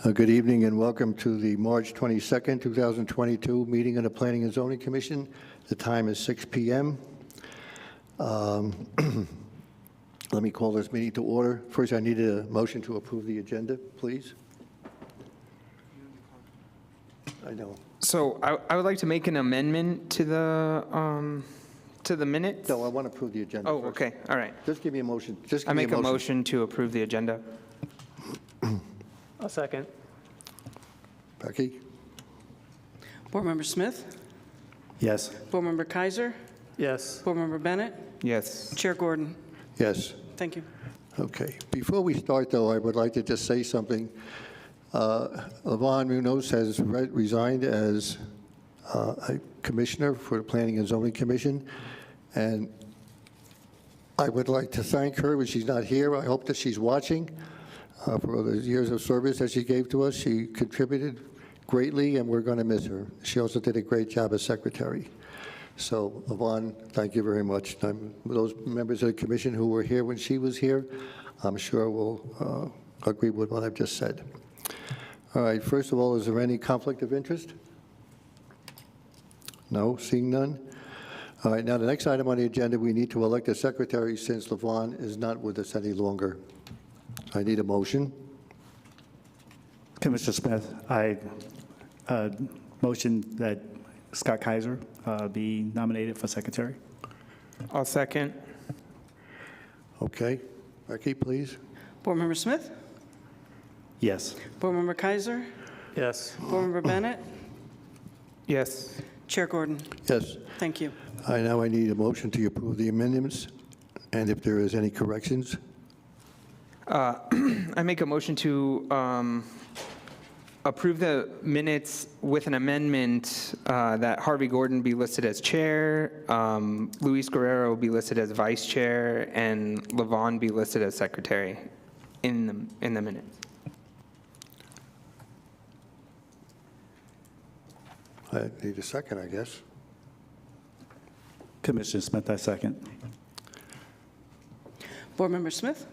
Good evening and welcome to the March 22nd, 2022 meeting of the Planning and Zoning Commission. The time is 6 p.m. Let me call this meeting to order. First, I need a motion to approve the agenda, please. I know. So I would like to make an amendment to the minutes. No, I want to approve the agenda. Oh, first. okay, all right. Just give me a motion. Just I give me make a motion to approve the agenda. A second. Becky? Board Member Smith? Yes. Board Member Kaiser? Yes. Board Member Bennett? Yes. Chair Gordon? Yes. Thank you. Okay. Before we start, though, I would like to just say something. Levon Munoz has resigned as a commissioner for the Planning and Zoning Commission, and I would like to thank her when she's not here. I hope that she's watching for all the years of service that she gave to us. She contributed greatly, and we're going to miss her. She also did a great job as secretary. So, Levon, thank you very much. Those members of the commission who were here when she was here, I'm sure will agree with what I've just said. All right, first of all, is there any conflict of interest? No, seeing none. All right, now the next item on the agenda, we need to elect a secretary since Levon is not with us any longer. I need a motion. Commissioner Smith, I motion that Scott Kaiser be nominated for secretary. I'll second. Okay. Becky, please. Board Member Smith? Yes. Board Member Kaiser? Yes. Board Member Bennett? Yes. Chair Gordon? Yes. Thank you. Now I need a motion to approve the amendments, and if there is any corrections. I make a motion to approve the minutes with an amendment that Harvey Gordon be listed as chair, Luis Guerrero be listed as vice chair, and Levon be listed as secretary in the minutes. I need a second, I guess. Commissioner Smith, I second. Board Member Smith?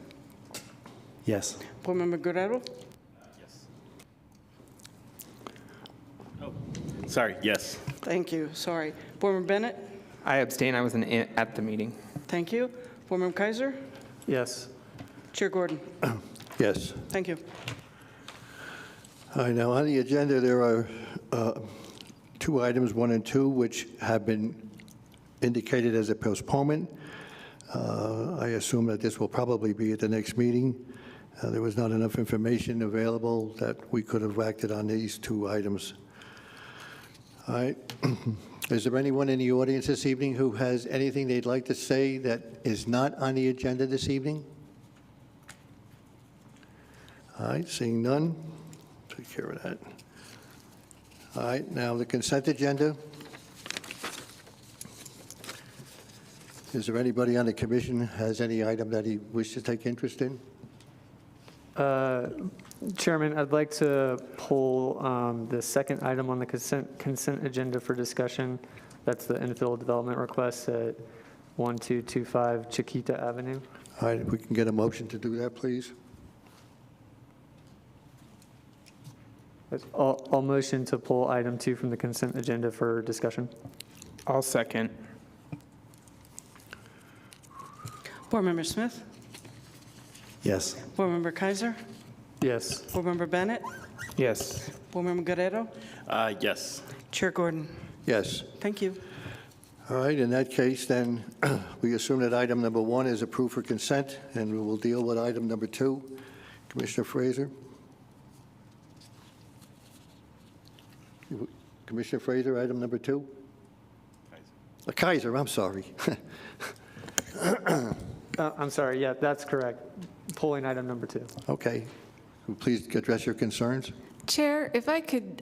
Yes. Board Member Guerrero? Sorry, yes. Thank you. Sorry. Board Member Bennett? I abstain. I wasn't at the meeting. Thank you. Board Member Kaiser? Yes. Chair Gordon? Yes. Thank you. All right, now on the agenda, there are two items, 1 and 2, which have been indicated as a postponement. I assume that this will probably be at the next meeting. There was not enough information available that we could have acted on these two items. All right. Is there anyone in the audience this evening who has anything they'd like to say that is not on the agenda this evening? All right, seeing none, take care of that. All right, now the consent agenda. Is there anybody on the commission has any item that he wishes to take interest in? Chairman, I'd like to pull the second item on the consent agenda for discussion. That's the infill development request at 1225 Chiquita Avenue. All right, if we can get a motion to do that, please. I'll motion to pull item 2 from the consent agenda for discussion. I'll second. Board Member Smith? Yes. Board Member Kaiser? Yes. Board Member Bennett? Yes. Board Member Guerrero? Yes. Chair Gordon? Yes. Thank you. All right, in that case, then, we assume that item number 1 is approved for consent, and we will deal with item number 2. Commissioner Fraser? Commissioner Fraser, item number 2? Kaiser, I'm sorry. I'm sorry. Yeah, that's correct. Pulling item number 2. Okay. Please address your concerns. Chair, if I could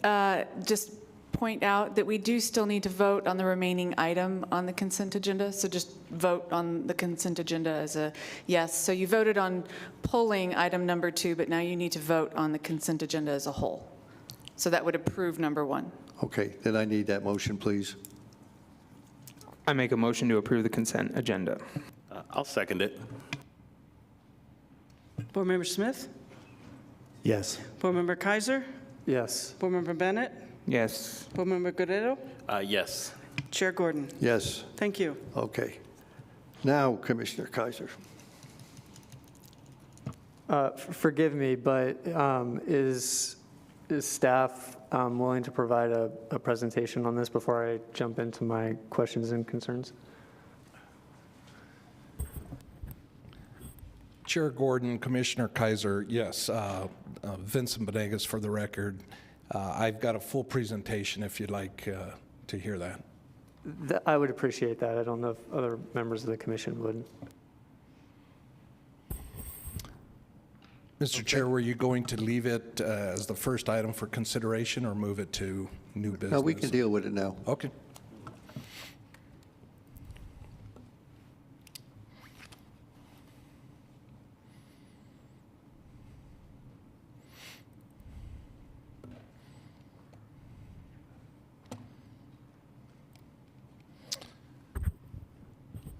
just point out that we do still need to vote on the remaining item on the consent agenda. So just vote on the consent agenda as a yes. So you voted on pulling item number 2, but now you need to vote on the consent agenda as a whole. So that would approve number 1. Okay, then I need that motion, please. I make a motion to approve the consent agenda. I'll second it. Board Member Smith? Yes. Board Member Kaiser, Yes. Board Member Bennett, Yes. Board Member Guerrero, Yes. Chair Gordon. Yes, Thank you. okay. Now, Commissioner Kaiser. Forgive me, but is staff willing to provide a presentation on this before I jump into my questions and concerns? Chair Gordon, Commissioner Kaiser, yes, Vincent Bonegas for the record. I've got a full presentation if you'd like to hear that. I would appreciate that. I don't know if other members of the commission would. Mr. Chair, were you going to leave it as the first item for consideration or move it to new business? No, we can deal with it now. Okay.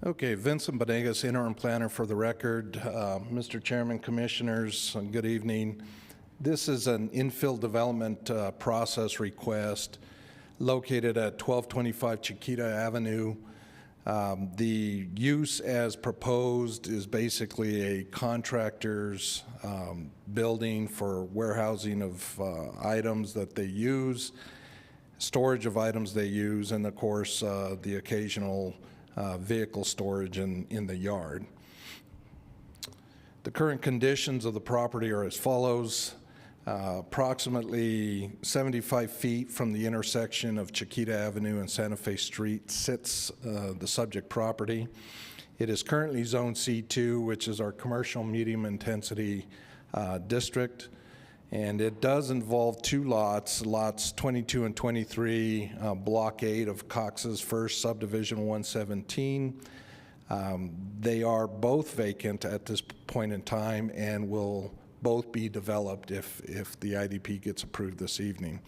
Okay, Vincent Bonegas, interim planner for the record. Mr. Chairman, Commissioners, good evening. This is an infill development process request located at 1225 Chiquita Avenue. The use as proposed is basically a contractor's building for warehousing of items that they use, storage of items they use, and of course, the occasional vehicle storage in the yard. The current conditions of the property are as follows. Approximately 75 feet from the intersection of Chiquita Avenue and Santa Fe Street sits the subject property. It is currently Zone C2, which is our commercial medium intensity district. And it does involve two lots, lots 22 and 23, Block 8 of Cox's First Subdivision 117. They are both vacant at this point in time and will both be developed if the IDP gets approved this evening.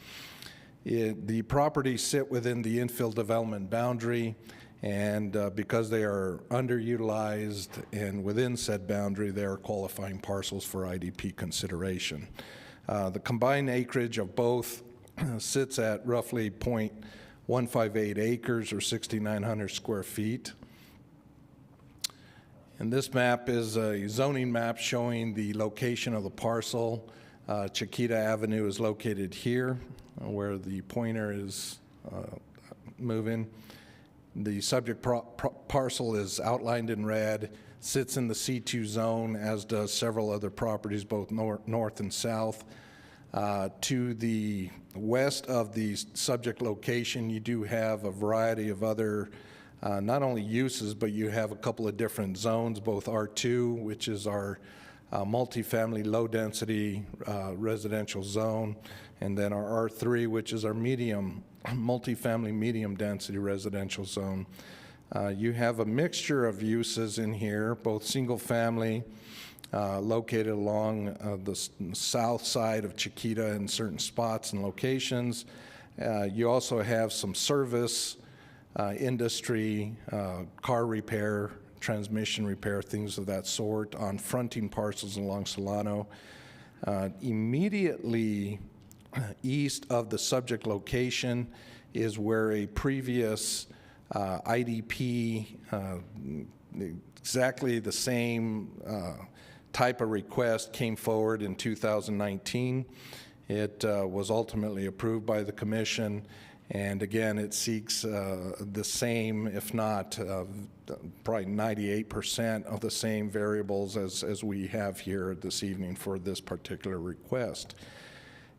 The properties sit within the infill development boundary, and because they are underutilized and within said boundary, they are qualifying parcels for IDP consideration. The combined acreage of both sits at roughly 0.158 acres or 6,900 square feet. And this map is a zoning map showing the location of the parcel. Chiquita Avenue is located here, where the pointer is moving. The subject parcel is outlined in red, sits in the C2 zone, as does several other properties, both north and south. To the west of the subject location, you do have a variety of other not only uses, but you have a couple of different zones, both R2, which is our multifamily low-density residential zone, and then our R3, which is our multifamily medium-density residential zone. You have a mixture of uses in here, both single-family, located along the south side of Chiquita in certain spots and locations. You also have some service, industry, car repair, transmission repair, things of that sort on fronting parcels along Solano. Immediately east of the subject location is where a previous IDP, exactly the same type of request came forward in 2019. It was ultimately approved by the commission, and again, it seeks the same, if not probably 98% of the same variables as we have here this evening for this particular request.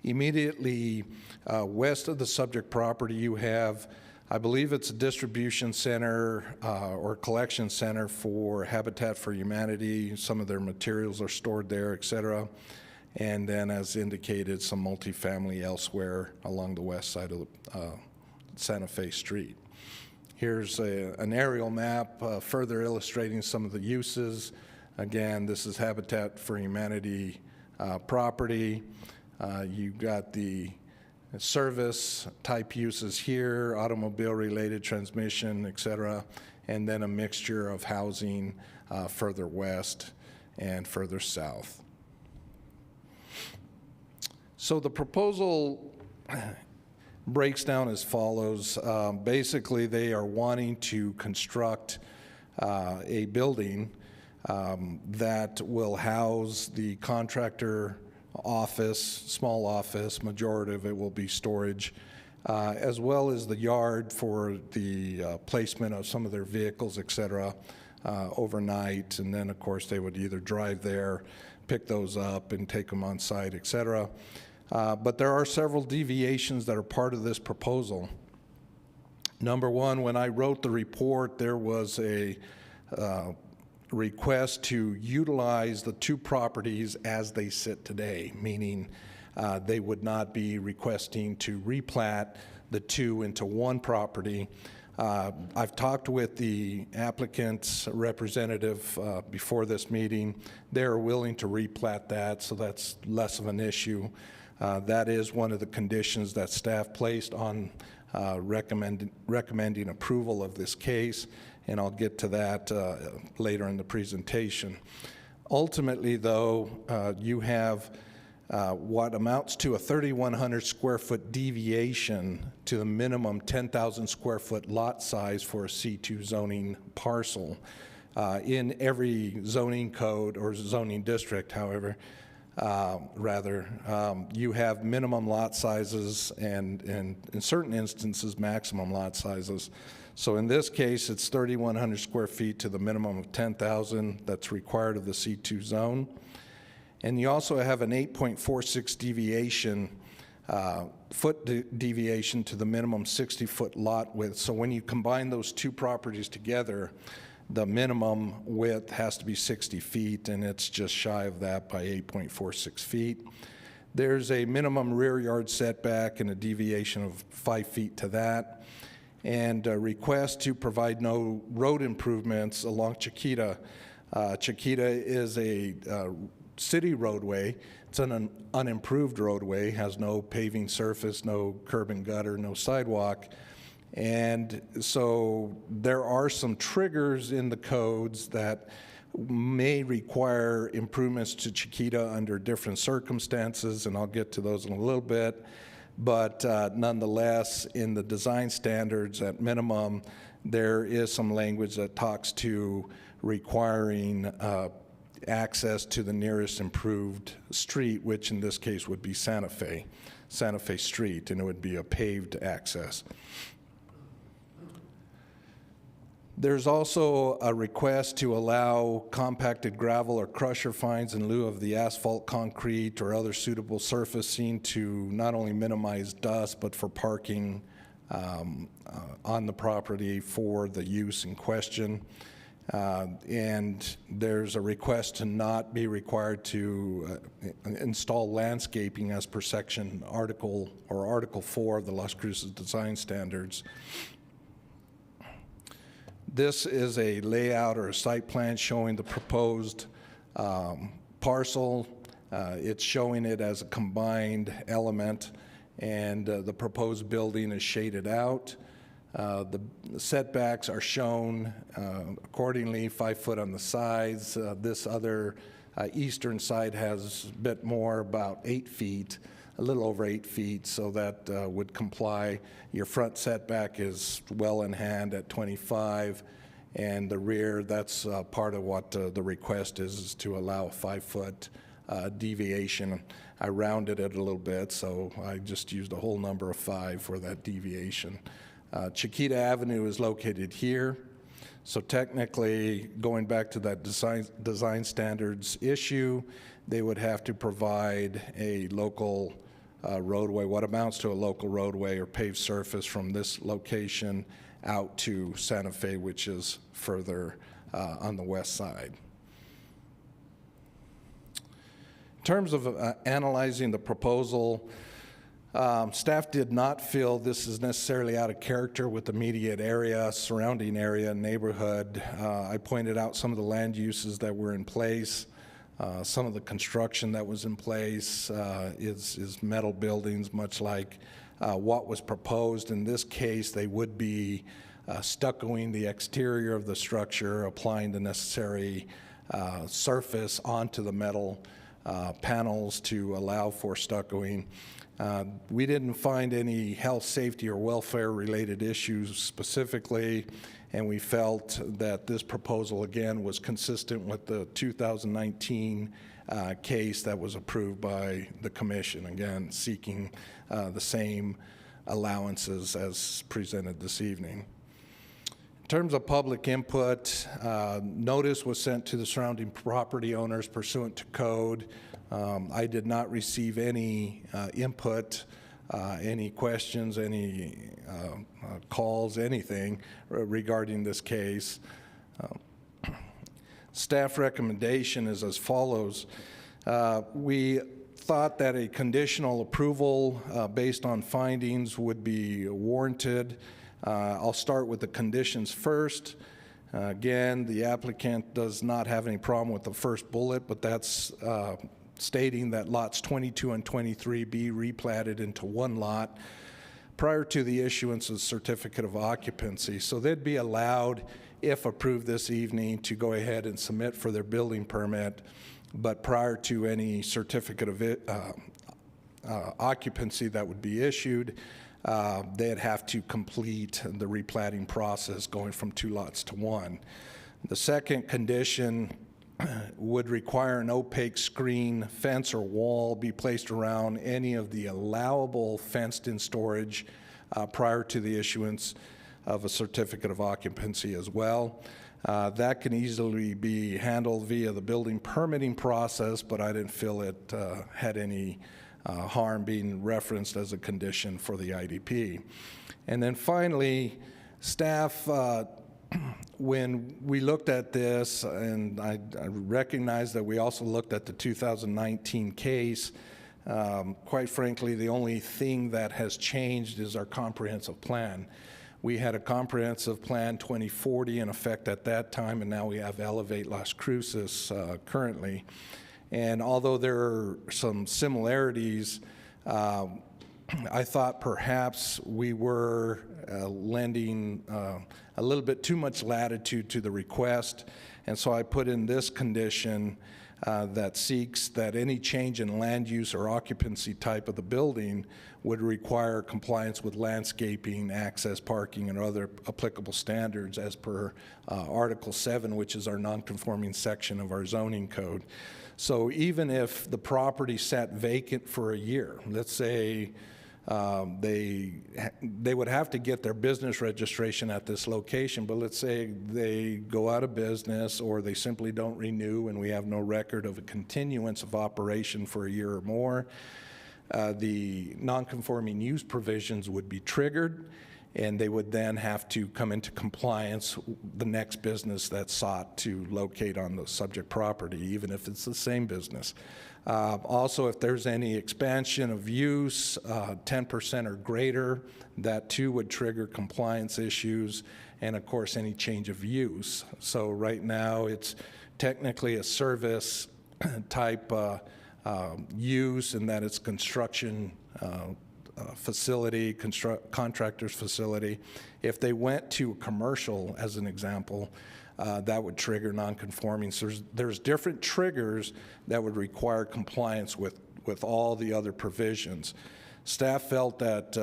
Immediately west of the subject property, you have, I believe it's a distribution center or collection center for Habitat for Humanity. Some of their materials are stored there, et cetera. And then, as indicated, some multifamily elsewhere along the west side of Santa Fe Street. Here's an aerial map further illustrating some of the uses. Again, this is Habitat for Humanity property. You've got the service type uses here, automobile related, transmission, et cetera, and then a mixture of housing further west and further south. So the proposal breaks down as follows. Basically, they are wanting to construct a building that will house the contractor office, small office, majority of it will be storage, as well as the yard for the placement of some of their vehicles, et cetera, overnight. And then, of course, they would either drive there, pick those up, and take them on site, et cetera. But there are several deviations that are part of this proposal. Number one, when I wrote the report, there was a request to utilize the two properties as they sit today, meaning they would not be requesting to replat the two into one property. I've talked with the applicant's representative before this meeting. They're willing to replat that, so that's less of an issue. That is one of the conditions that staff placed on recommending approval of this case, and I'll get to that later in the presentation. Ultimately, though, you have what amounts to a 3,100 square foot deviation to the minimum 10,000 square foot lot size for a C2 zoning parcel. In every zoning code or zoning district, however, you have minimum lot sizes and in certain instances maximum lot sizes. So in this case, it's 3,100 square feet to the minimum of 10,000 that's required of the C2 zone. And you also have an 8.46 deviation, deviation to the minimum 60-foot lot width. So when you combine those two properties together, the minimum width has to be 60 feet, and it's just shy of that by 8.46 feet. There's a minimum rear yard setback and a deviation of 5 feet to that, and a request to provide no road improvements along Chiquita. Chiquita is a city roadway. It's an unimproved roadway, has no paving surface, no curb and gutter, no sidewalk. And so there are some triggers in the codes that may require improvements to Chiquita under different circumstances, and I'll get to those in a little bit. But nonetheless, in the design standards at minimum, there is some language that talks to requiring access to the nearest improved street, which in this case would be Santa Fe Street, and it would be a paved access. There's also a request to allow compacted gravel or crusher fines in lieu of the asphalt, concrete, or other suitable surfacing to not only minimize dust, but for parking on the property for the use in question. And there's a request to not be required to install landscaping as per section Article 4 of the Las Cruces Design Standards. This is a layout or a site plan showing the proposed parcel. It's showing it as a combined element, and the proposed building is shaded out. The setbacks are shown accordingly, 5 foot on the sides. This other eastern side has a bit more, about 8 feet, a little over 8 feet, so that would comply. Your front setback is well in hand at 25, and the rear, that's part of what the request is to allow a 5 foot deviation. I rounded it a little bit, so I just used a whole number of 5 for that deviation. Chiquita Avenue is located here, so technically, going back to that design standards issue, they would have to provide a local roadway, what amounts to a local roadway or paved surface from this location out to Santa Fe, which is further on the west side. In terms of analyzing the proposal, staff did not feel this is necessarily out of character with the immediate area, surrounding area, neighborhood. I pointed out some of the land uses that were in place. Some of the construction that was in place is metal buildings, much like what was proposed. In this case, they would be stuccoing the exterior of the structure, applying the necessary surface onto the metal panels to allow for stuccoing. We didn't find any health, safety, or welfare-related issues specifically, and we felt that this proposal, again, was consistent with the 2019 case that was approved by the commission, again, seeking the same allowances as presented this evening. In terms of public input, notice was sent to the surrounding property owners pursuant to code. I did not receive any input, any questions, any calls, anything regarding this case. Staff recommendation is as follows. We thought that a conditional approval based on findings would be warranted. I'll start with the conditions first. Again, the applicant does not have any problem with the first bullet, but that's stating that lots 22 and 23 be replatted into one lot prior to the issuance of certificate of occupancy. So they'd be allowed, if approved this evening, to go ahead and submit for their building permit, but prior to any certificate of occupancy that would be issued, they'd have to complete the replatting process going from 2 lots to 1. The second condition would require an opaque screen, fence, or wall be placed around any of the allowable fenced-in storage prior to the issuance of a certificate of occupancy as well. That can easily be handled via the building permitting process, but I didn't feel it had any harm being referenced as a condition for the IDP. And then finally, staff, when we looked at this, and I recognize that we also looked at the 2019 case, quite frankly, the only thing that has changed is our comprehensive plan. We had a comprehensive plan 2040 in effect at that time, and now we have Elevate Las Cruces currently. And although there are some similarities, I thought perhaps we were lending a little bit too much latitude to the request, and so I put in this condition that seeks that any change in land use or occupancy type of the building would require compliance with landscaping, access, parking, and other applicable standards as per Article 7, which is our nonconforming section of our zoning code. So even if the property sat vacant for a year, let's say they would have to get their business registration at this location, but let's say they go out of business or they simply don't renew and we have no record of a continuance of operation for a year or more, the nonconforming use provisions would be triggered, and they would then have to come into compliance the next business that sought to locate on the subject property, even if it's the same business. Also, if there's any expansion of use, 10% or greater, that too would trigger compliance issues, and of course any change of use. So right now it's technically a service type use in that it's construction facility, contractor's facility. If they went to commercial, as an example, that would trigger nonconforming. So there's different triggers that would require compliance with all the other provisions. Staff felt that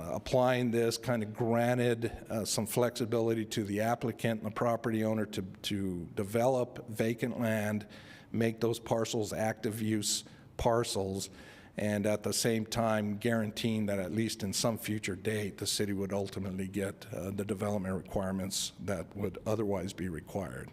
applying this kind of granted some flexibility to the applicant and the property owner to develop vacant land, make those parcels active use parcels, and at the same time guaranteeing that at least in some future date the city would ultimately get the development requirements that would otherwise be required.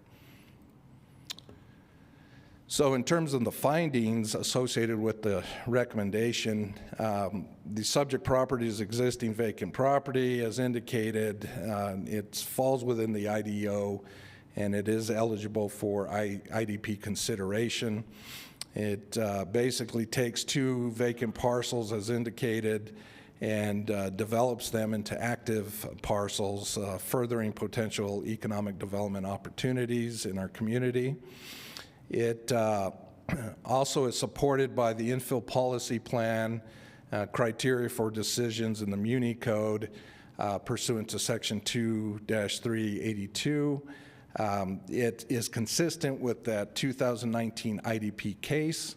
So in terms of the findings associated with the recommendation, the subject property is existing vacant property. As indicated, it falls within the IDO and it is eligible for IDP consideration. It basically takes 2 vacant parcels as indicated and develops them into active parcels, furthering potential economic development opportunities in our community. It also is supported by the infill policy plan, criteria for decisions in the Muni Code pursuant to Section 2-382. It is consistent with that 2019 IDP case,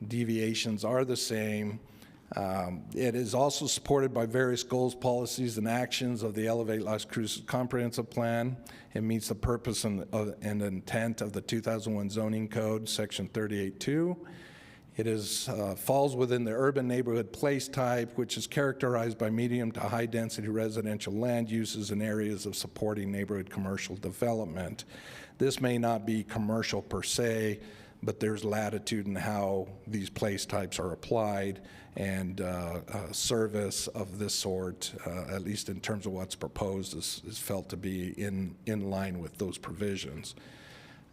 deviations are the same. It is also supported by various goals, policies, and actions of the Elevate Las Cruces Comprehensive Plan. It meets the purpose and intent of the 2001 Zoning Code, Section 38.2. It falls within the urban neighborhood place type, which is characterized by medium to high-density residential land uses in areas of supporting neighborhood commercial development. This may not be commercial per se, but there's latitude in how these place types are applied, and service of this sort, at least in terms of what's proposed, is felt to be in line with those provisions.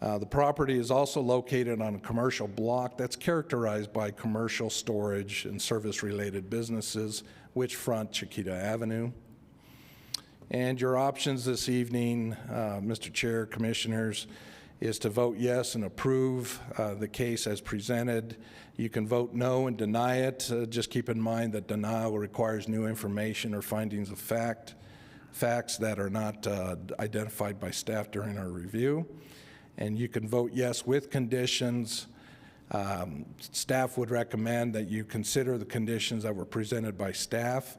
The property is also located on a commercial block that's characterized by commercial, storage, and service-related businesses, which front Chiquita Avenue. And your options this evening, Mr. Chair, Commissioners, is to vote yes and approve the case as presented. You can vote no and deny it. Just keep in mind that denial requires new information or findings of facts that are not identified by staff during our review. And you can vote yes with conditions. Staff would recommend that you consider the conditions that were presented by staff.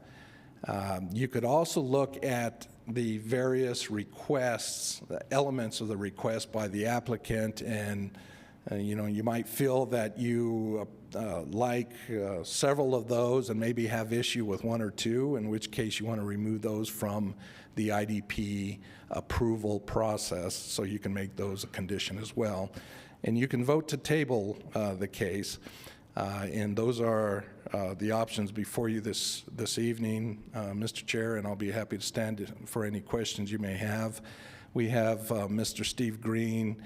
You could also look at the various requests, the elements of the request by the applicant, and you might feel that you like several of those and maybe have issue with one or two, in which case you want to remove those from the IDP approval process, so you can make those a condition as well. And you can vote to table the case, and those are the options before you this evening, Mr. Chair, and I'll be happy to stand for any questions you may have. We have Mr. Steve Green,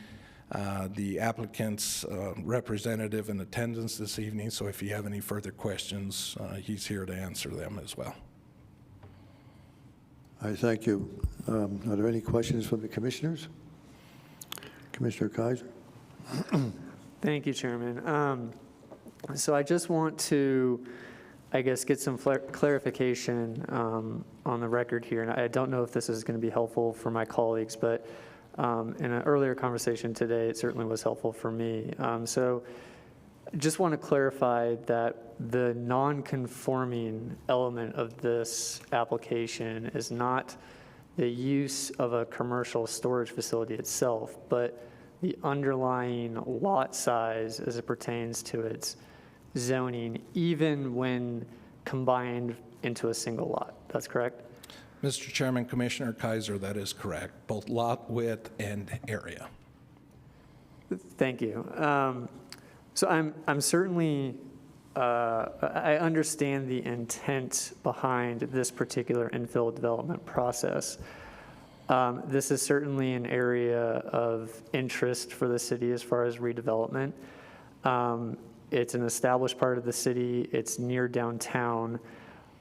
the applicant's representative, in attendance this evening, so if you have any further questions, he's here to answer them as well. I thank you. Are there any questions from the commissioners? Commissioner Kaiser? Thank you, Chairman. So I just want to, I guess, get some clarification on the record here. And I don't know if this is going to be helpful for my colleagues, but in an earlier conversation today, it certainly was helpful for me. So I just want to clarify that the non-conforming element of this application is not the use of a commercial storage facility itself, but the underlying lot size as it pertains to its zoning, even when combined into a single lot. That's correct? Mr. Chairman, Commissioner Kaiser, that is correct, both lot width and area. Thank you. So I'm certainly, I understand the intent behind this particular infill development process. This is certainly an area of interest for the city as far as redevelopment. It's an established part of the city. It's near downtown.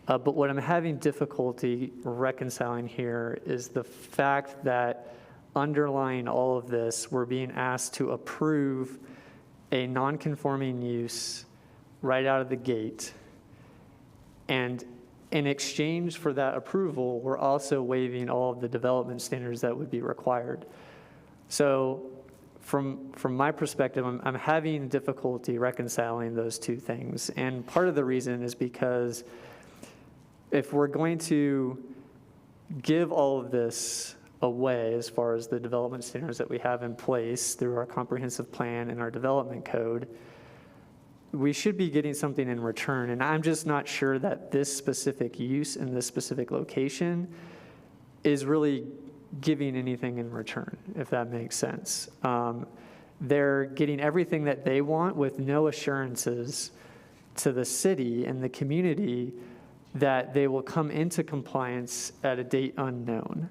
But what I'm having difficulty reconciling here is the fact that underlying all of this, we're being asked to approve a non-conforming use right out of the gate. And in exchange for that approval, we're also waiving all of the development standards that would be required. So from my perspective, I'm having difficulty reconciling those two things. And part of the reason is because if we're going to give all of this away as far as the development standards that we have in place through our comprehensive plan and our development code, we should be getting something in return. And I'm just not sure that this specific use in this specific location is really giving anything in return, if that makes sense. They're getting everything that they want with no assurances to the city and the community that they will come into compliance at a date unknown.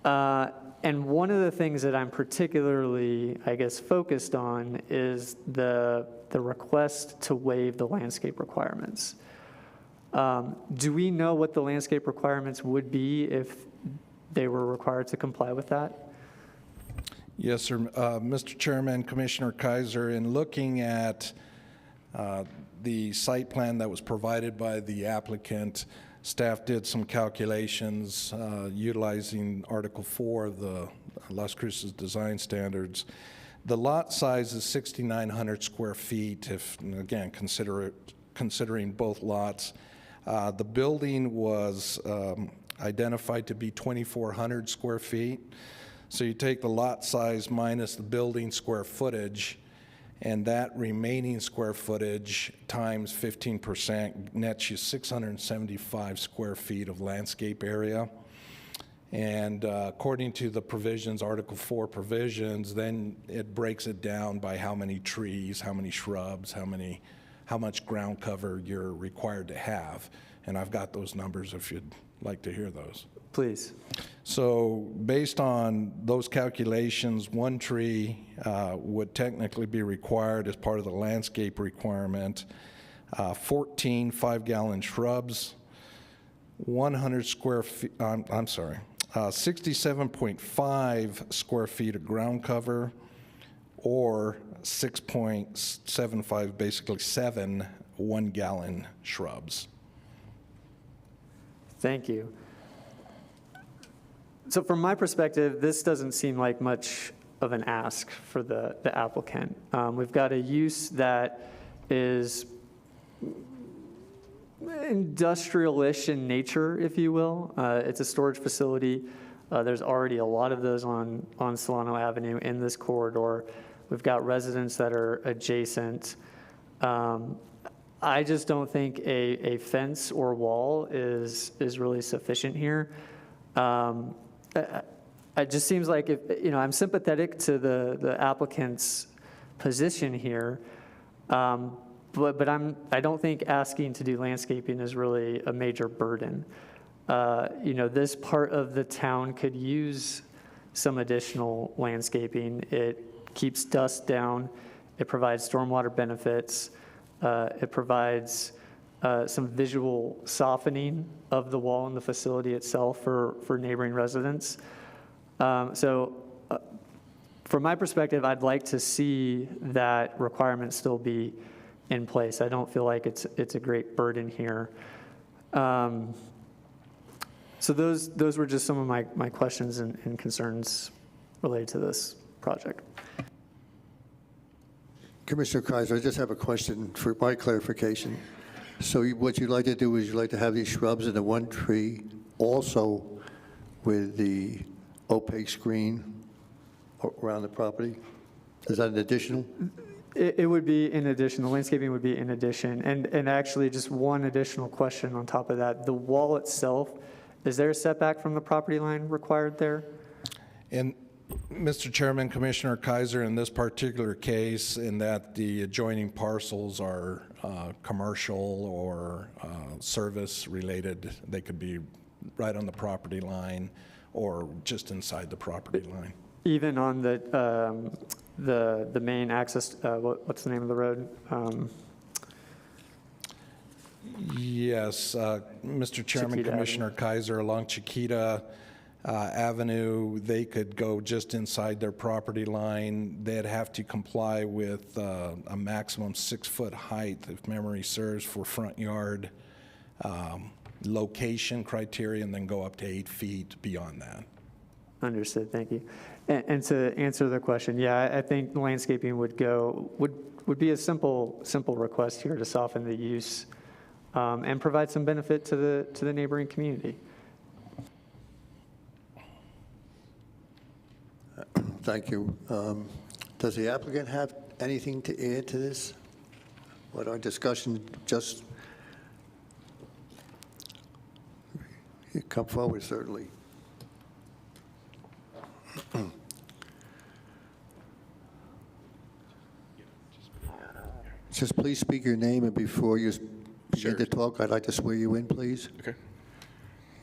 And one of the things that I'm particularly, I guess, focused on is the request to waive the landscape requirements. Do we know what the landscape requirements would be if they were required to comply with that? Yes, sir. Mr. Chairman, Commissioner Kaiser, in looking at the site plan that was provided by the applicant, staff did some calculations utilizing Article 4 of the Las Cruces Design Standards The lot size is 6,900 square feet, if, again, considering both lots. The building was identified to be 2,400 square feet. So you take the lot size minus the building square footage, and that remaining square footage times 15% nets you 675 square feet of landscape area. And according to the provisions, Article 4 provisions, then it breaks it down by how many trees, how many shrubs, how much ground cover you're required to have. And I've got those numbers if you'd like to hear those. Please. So based on those calculations, one tree would technically be required as part of the landscape requirement, 14 5-gallon shrubs, 100 square feet, 67.5 square feet of ground cover, or 6.75, basically 7 1-gallon shrubs. Thank you. So from my perspective, this doesn't seem like much of an ask for the applicant. We've got a use that is industrial-ish in nature, if you will. It's a storage facility. There's already a lot of those on Solano Avenue in this corridor. We've got residents that are adjacent. I just don't think a fence or wall is really sufficient here. It just seems like, if, I'm sympathetic to the applicant's position here, but I don't think asking to do landscaping is really a major burden. This part of the town could use some additional landscaping. It keeps dust down. It provides stormwater benefits. It provides some visual softening of the wall and the facility itself for neighboring residents. So from my perspective, I'd like to see that requirement still be in place. I don't feel like it's a great burden here. So those were just some of my questions and concerns related to this project. Commissioner Kaiser, I just have a question for my clarification. So what you'd like to do is you'd like to have these shrubs in the one tree also with the opaque screen around the property? Is that an additional? It would be in addition, the landscaping would be in addition. And actually, just one additional question on top of that. The wall itself, is there a setback from the property line required there? And Mr. Chairman, Commissioner Kaiser, in this particular case, in that the adjoining parcels are commercial or service related, they could be right on the property line or just inside the property line. Even on the main access, what's the name of the road? Yes, Mr. Chairman, Chiquita Commissioner Avenue. Kaiser, along Chiquita Avenue, they could go just inside their property line. They'd have to comply with a maximum 6-foot height, if memory serves, for front yard location criteria, and then go up to 8 feet beyond that. Understood, thank you. And to answer the question, yeah, I think landscaping would be a simple request here to soften the use and provide some benefit to the neighboring community. Thank you. Does the applicant have anything to add to this? What our discussion just, you come forward, certainly. Just please speak your name, and before you begin to talk, I'd like to swear you in, please. Okay.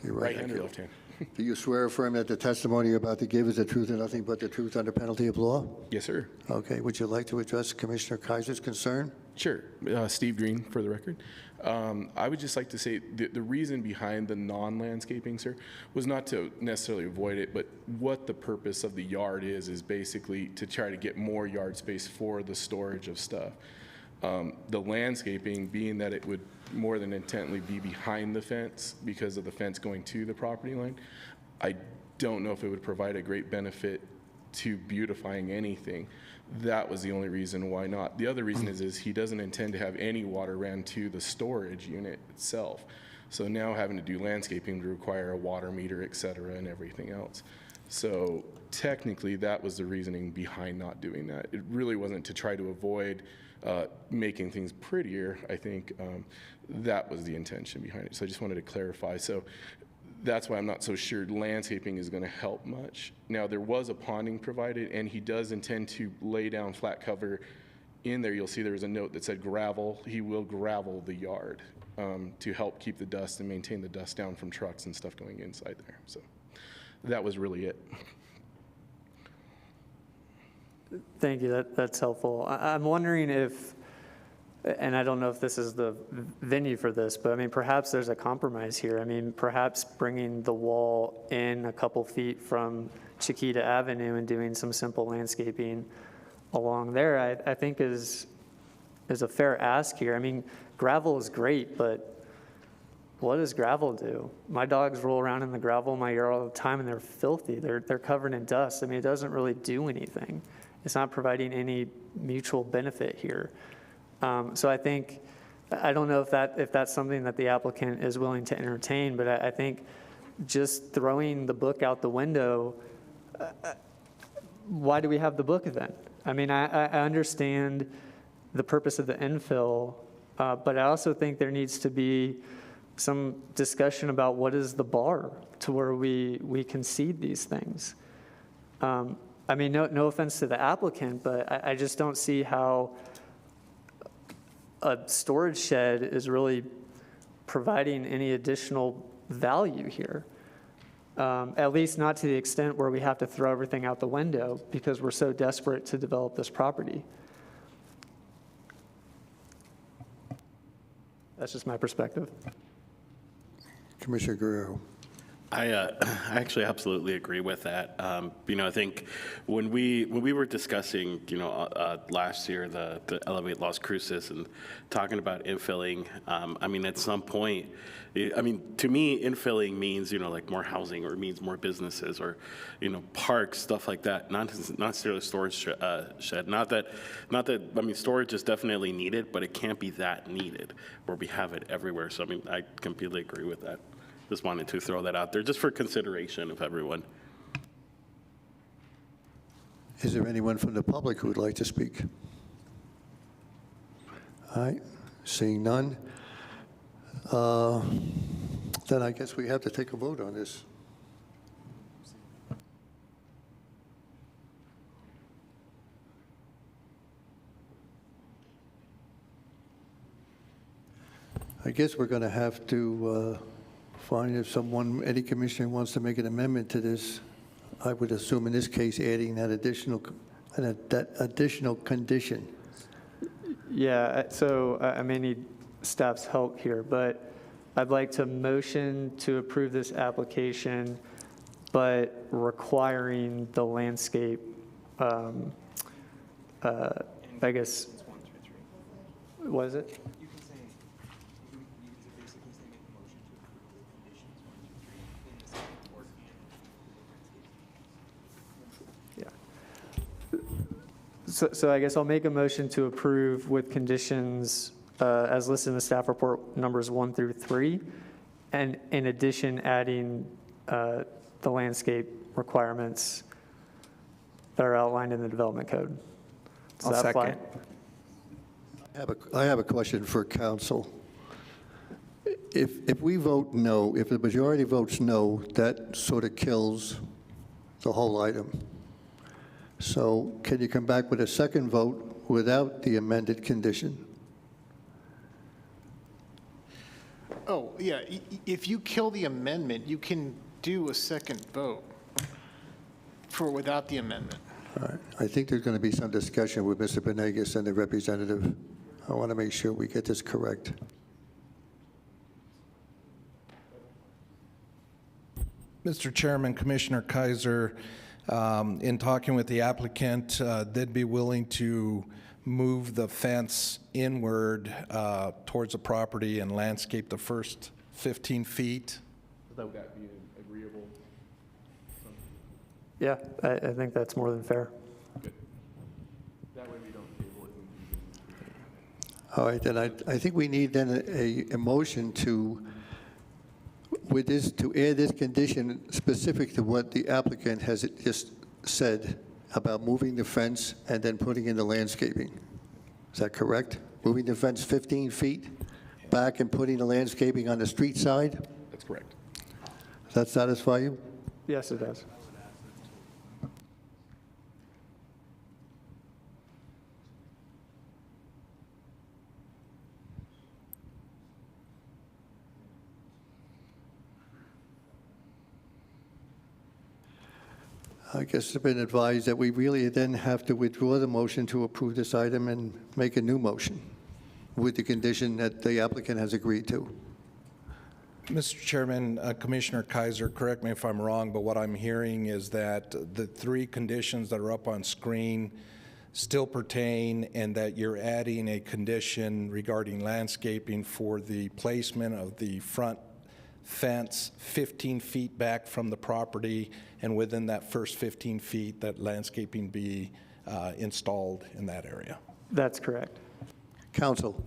Your Right hand or left hand? Do you swear or affirm that the testimony you're about to give is the truth and nothing but the truth under penalty of law? Yes, sir. Okay, would you like to address Commissioner Kaiser's concern? Sure. Steve Green, for the record. I would just like to say the reason behind the non-landscaping, sir, was not to necessarily avoid it, but what the purpose of the yard is basically to try to get more yard space for the storage of stuff. The landscaping being that it would more than intently be behind the fence because of the fence going to the property line, I don't know if it would provide a great benefit to beautifying anything. That was the only reason why not. The other reason is he doesn't intend to have any water ran to the storage unit itself. So now having to do landscaping would require a water meter, et cetera, and everything else. So technically, that was the reasoning behind not doing that. It really wasn't to try to avoid making things prettier. I think that was the intention behind it. So I just wanted to clarify. So that's why I'm not so sure landscaping is going to help much. Now, there was a ponding provided, and he does intend to lay down flat cover in there. You'll see there was a note that said gravel. He will gravel the yard to help keep the dust and maintain the dust down from trucks and stuff going inside there. So that was really it. Thank you, that's helpful. I'm wondering if, and I don't know if this is the venue for this, but I mean, perhaps there's a compromise here. I mean, perhaps bringing the wall in a couple feet from Chiquita Avenue and doing some simple landscaping along there, I think is a fair ask here. I mean, gravel is great, but what does gravel do? My dogs roll around in the gravel in my yard all the time, and they're filthy. They're covered in dust. I mean, it doesn't really do anything. It's not providing any mutual benefit here. So I think, I don't know if that's something that the applicant is willing to entertain, but I think just throwing the book out the window, why do we have the book then? I mean, I understand the purpose of the infill, but I also think there needs to be some discussion about what is the bar to where we concede these things. I mean, no offense to the applicant, but I just don't see how a storage shed is really providing any additional value here. At least not to the extent where we have to throw everything out the window because we're so desperate to develop this property. That's just my perspective. Commissioner Guerrero. I actually absolutely agree with that. I think when we were discussing, last year the Elevate Las Cruces and talking about infilling, at some point, to me, infilling means, like more housing or means more businesses or, parks, stuff like that, not necessarily storage shed. Not that, storage is definitely needed, but it can't be that needed where we have it everywhere. So, I completely agree with that. Just wanted to throw that out there, just for consideration of everyone. Is there anyone from the public who would like to speak? All right, seeing none. Then I guess we have to take a vote on this. I guess we're going to have to find if any commissioner wants to make an amendment to this. I would assume in this case adding that additional condition. Yeah, so I may need staff's help here, but I'd like to motion to approve this application, but requiring the landscape, I guess, what is it? So I guess I'll make a motion to approve with conditions as listed in the staff report numbers 1 through 3, and in addition adding the landscape requirements that are outlined in the development code. I'll second. I have a question for council. If we vote no, if the majority votes no, that sort of kills the whole item. So can you come back with a second vote without the amended condition? Oh, yeah, if you kill the amendment, you can do a second vote for without the amendment. All right. I think there's going to be some discussion with Mr. Benegas and the representative. I want to make sure we get this correct. Mr. Chairman, Commissioner Kaiser, in talking with the applicant, they'd be willing to move the fence inward towards the property and landscape the first 15 feet. Would that be agreeable? Yeah, I think that's more than fair. All right, then I think we need then a motion to, with this, to add this condition specific to what the applicant has just said about moving the fence and then putting in the landscaping. Is that correct? Moving the fence 15 feet back and putting the landscaping on the street side? That's correct. Does that satisfy you? Yes, it does. I guess I've been advised that we really then have to withdraw the motion to approve this item and make a new motion with the condition that the applicant has agreed to. Mr. Chairman, Commissioner Kaiser, correct me if I'm wrong, but what I'm hearing is that the three conditions that are up on screen still pertain, and that you're adding a condition regarding landscaping for the placement of the front fence 15 feet back from the property, and within that first 15 feet, that landscaping be installed in that area. That's correct. Counsel,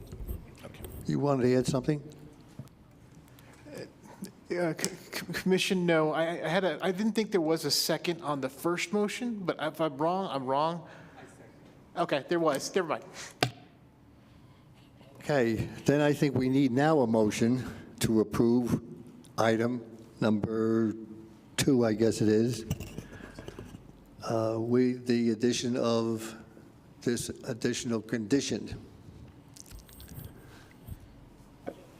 Okay. you wanted to add something? Commission, no. I didn't think there was a second on the first motion, but if I'm wrong, I'm wrong. Okay, there was. Never mind. Okay, then I think we need now a motion to approve item number 2, I guess it is, with the addition of this additional condition.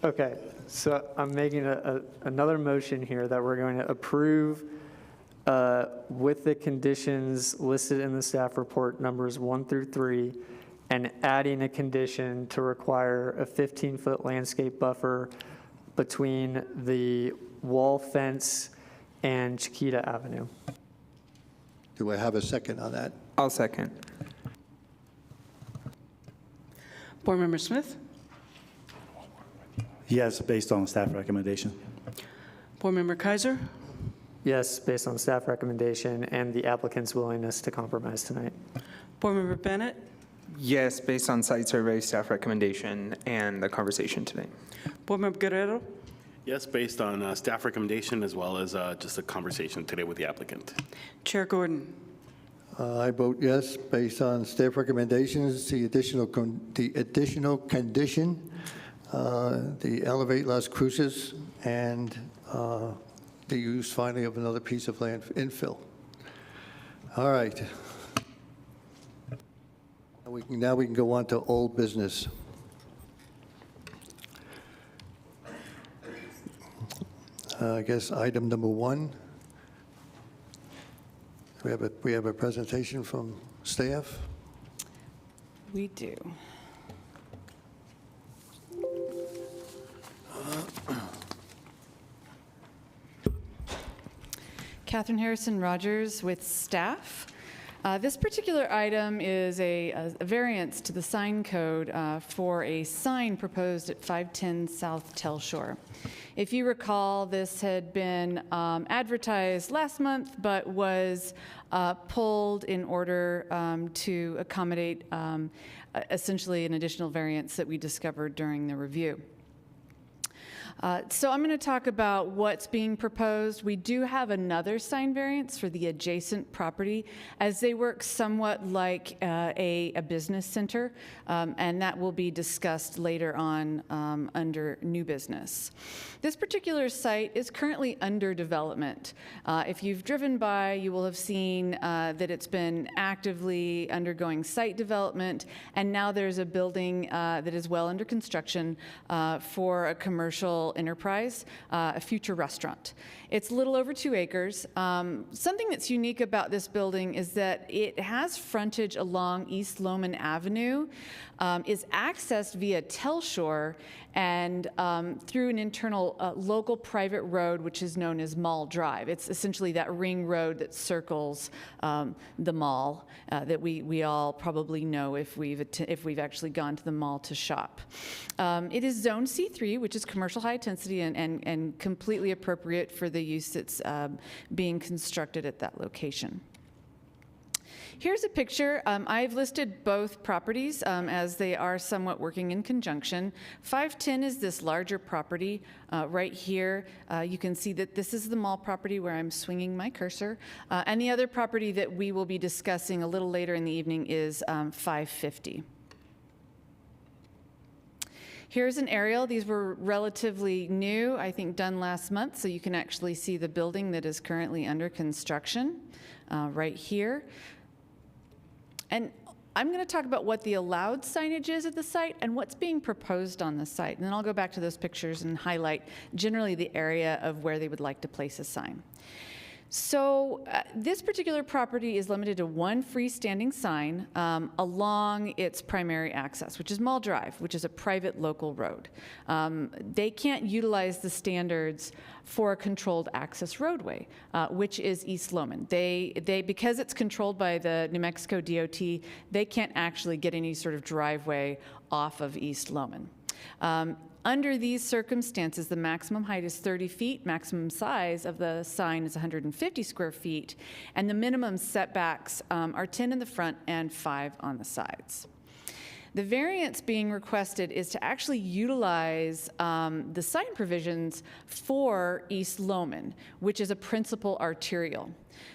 Okay, so I'm making another motion here that we're going to approve with the conditions listed in the staff report, numbers 1 through 3, and adding a condition to require a 15-foot landscape buffer between the wall fence and Chiquita Avenue. Do I have a second on that? I'll second. Board Member Smith? Yes, based on staff recommendation. Board Member Kaiser? Yes, based on staff recommendation and the applicant's willingness to compromise tonight. Board Member Bennett? Yes, based on site survey, staff recommendation, and the conversation today. Board Member Guerrero? Yes, based on staff recommendation as well as just a conversation today with the applicant. Chair Gordon? I vote yes, based on staff recommendations, the additional condition, the elevate Las Cruces, and the use finally of another piece of land for infill. All right. Now we can go on to old business. I guess item number 1. We have a presentation from staff. We do. Catherine Harrison Rogers with staff. This particular item is a variance to the sign code for a sign proposed at 510 South Telshore. If you recall, this had been advertised last month, but was pulled in order to accommodate essentially an additional variance that we discovered during the review. So I'm going to talk about what's being proposed. We do have another sign variance for the adjacent property, as they work somewhat like a business center, and that will be discussed later on under new business. This particular site is currently under development. If you've driven by, you will have seen that it's been actively undergoing site development, and now there's a building that is well under construction for a commercial enterprise, a future restaurant. It's a little over 2 acres. Something that's unique about this building is that it has frontage along East Loman Avenue, is accessed via Telshore, and through an internal local private road, which is known as Mall Drive. It's essentially that ring road that circles the mall that we all probably know if we've actually gone to the mall to shop. It is Zone C3, which is commercial high intensity and completely appropriate for the use that's being constructed at that location. Here's a picture. I've listed both properties as they are somewhat working in conjunction. 510 is this larger property right here. You can see that this is the mall property where I'm swinging my cursor. And the other property that we will be discussing a little later in the evening is 550. Here's an aerial. These were relatively new, I think done last month, so you can actually see the building that is currently under construction right here. And I'm going to talk about what the allowed signage is at the site and what's being proposed on the site. And then I'll go back to those pictures and highlight generally the area of where they would like to place a sign. So this particular property is limited to one freestanding sign along its primary access, which is Mall Drive, which is a private local road. They can't utilize the standards for a controlled access roadway, which is East Lowman. Because it's controlled by the New Mexico DOT, they can't actually get any sort of driveway off of East Lowman. Under these circumstances, the maximum height is 30 feet, maximum size of the sign is 150 square feet, and the minimum setbacks are 10 in the front and 5 on the sides. The variance being requested is to actually utilize the sign provisions for East Lowman, which is a principal arterial.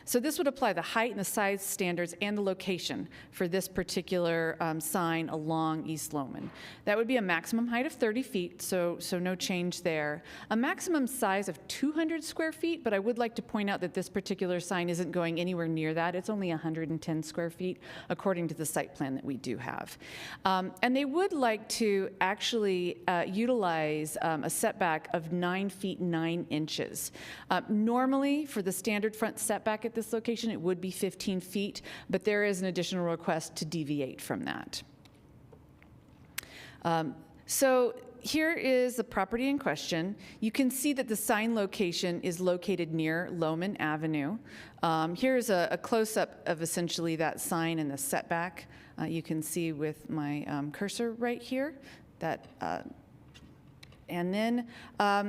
So this would apply the height and the size standards and the location for this particular sign along East Lowman. That would be a maximum height of 30 feet, so no change there. A maximum size of 200 square feet, but I would like to point out that this particular sign isn't going anywhere near that. It's only 110 square feet, according to the site plan that we do have. And they would like to actually utilize a setback of 9 feet 9 inches. Normally, for the standard front setback at this location, it would be 15 feet, but there is an additional request to deviate from that. So here is the property in question. You can see that the sign location is located near Lowman Avenue. Here's a close-up of essentially that sign and the setback. You can see with my cursor right here that and then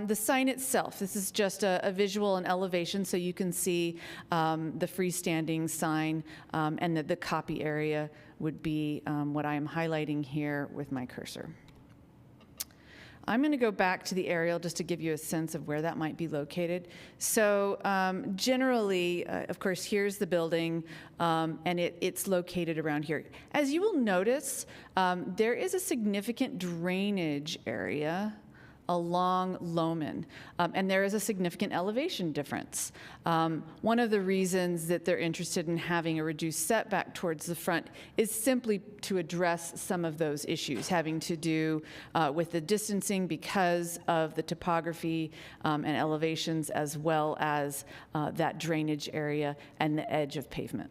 the sign itself, this is just a visual and elevation, so you can see the freestanding sign, and the copy area would be what I am highlighting here with my cursor. I'm going to go back to the aerial just to give you a sense of where that might be located. So generally, of course, here's the building, and it's located around here. As you will notice, there is a significant drainage area along Lowman, and there is a significant elevation difference. One of the reasons that they're interested in having a reduced setback towards the front is simply to address some of those issues having to do with the distancing because of the topography and elevations, as well as that drainage area and the edge of pavement.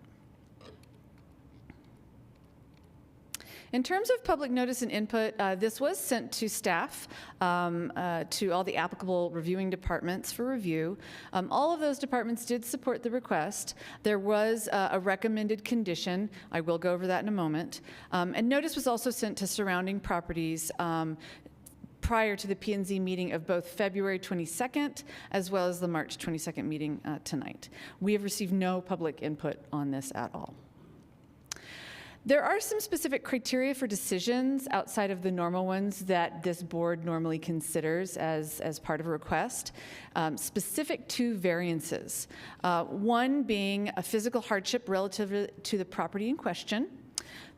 In terms of public notice and input, this was sent to staff, to all the applicable reviewing departments for review. All of those departments did support the request. There was a recommended condition. I will go over that in a moment. And notice was also sent to surrounding properties prior to the P&Z meeting of both February 22nd as well as the March 22nd meeting tonight. We have received no public input on this at all. There are some specific criteria for decisions outside of the normal ones that this board normally considers as part of a request, specific to variances. One being a physical hardship relative to the property in question,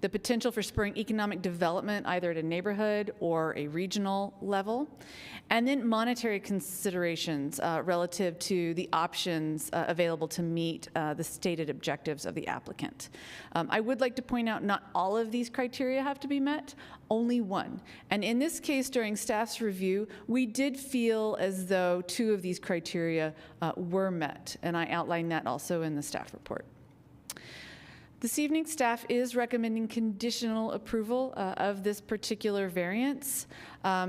the potential for spurring economic development either at a neighborhood or a regional level, and then monetary considerations relative to the options available to meet the stated objectives of the applicant. I would like to point out not all of these criteria have to be met, only one. And in this case, during staff's review, we did feel as though 2 of these criteria were met, and I outlined that also in the staff report. This evening, staff is recommending conditional approval of this particular variance,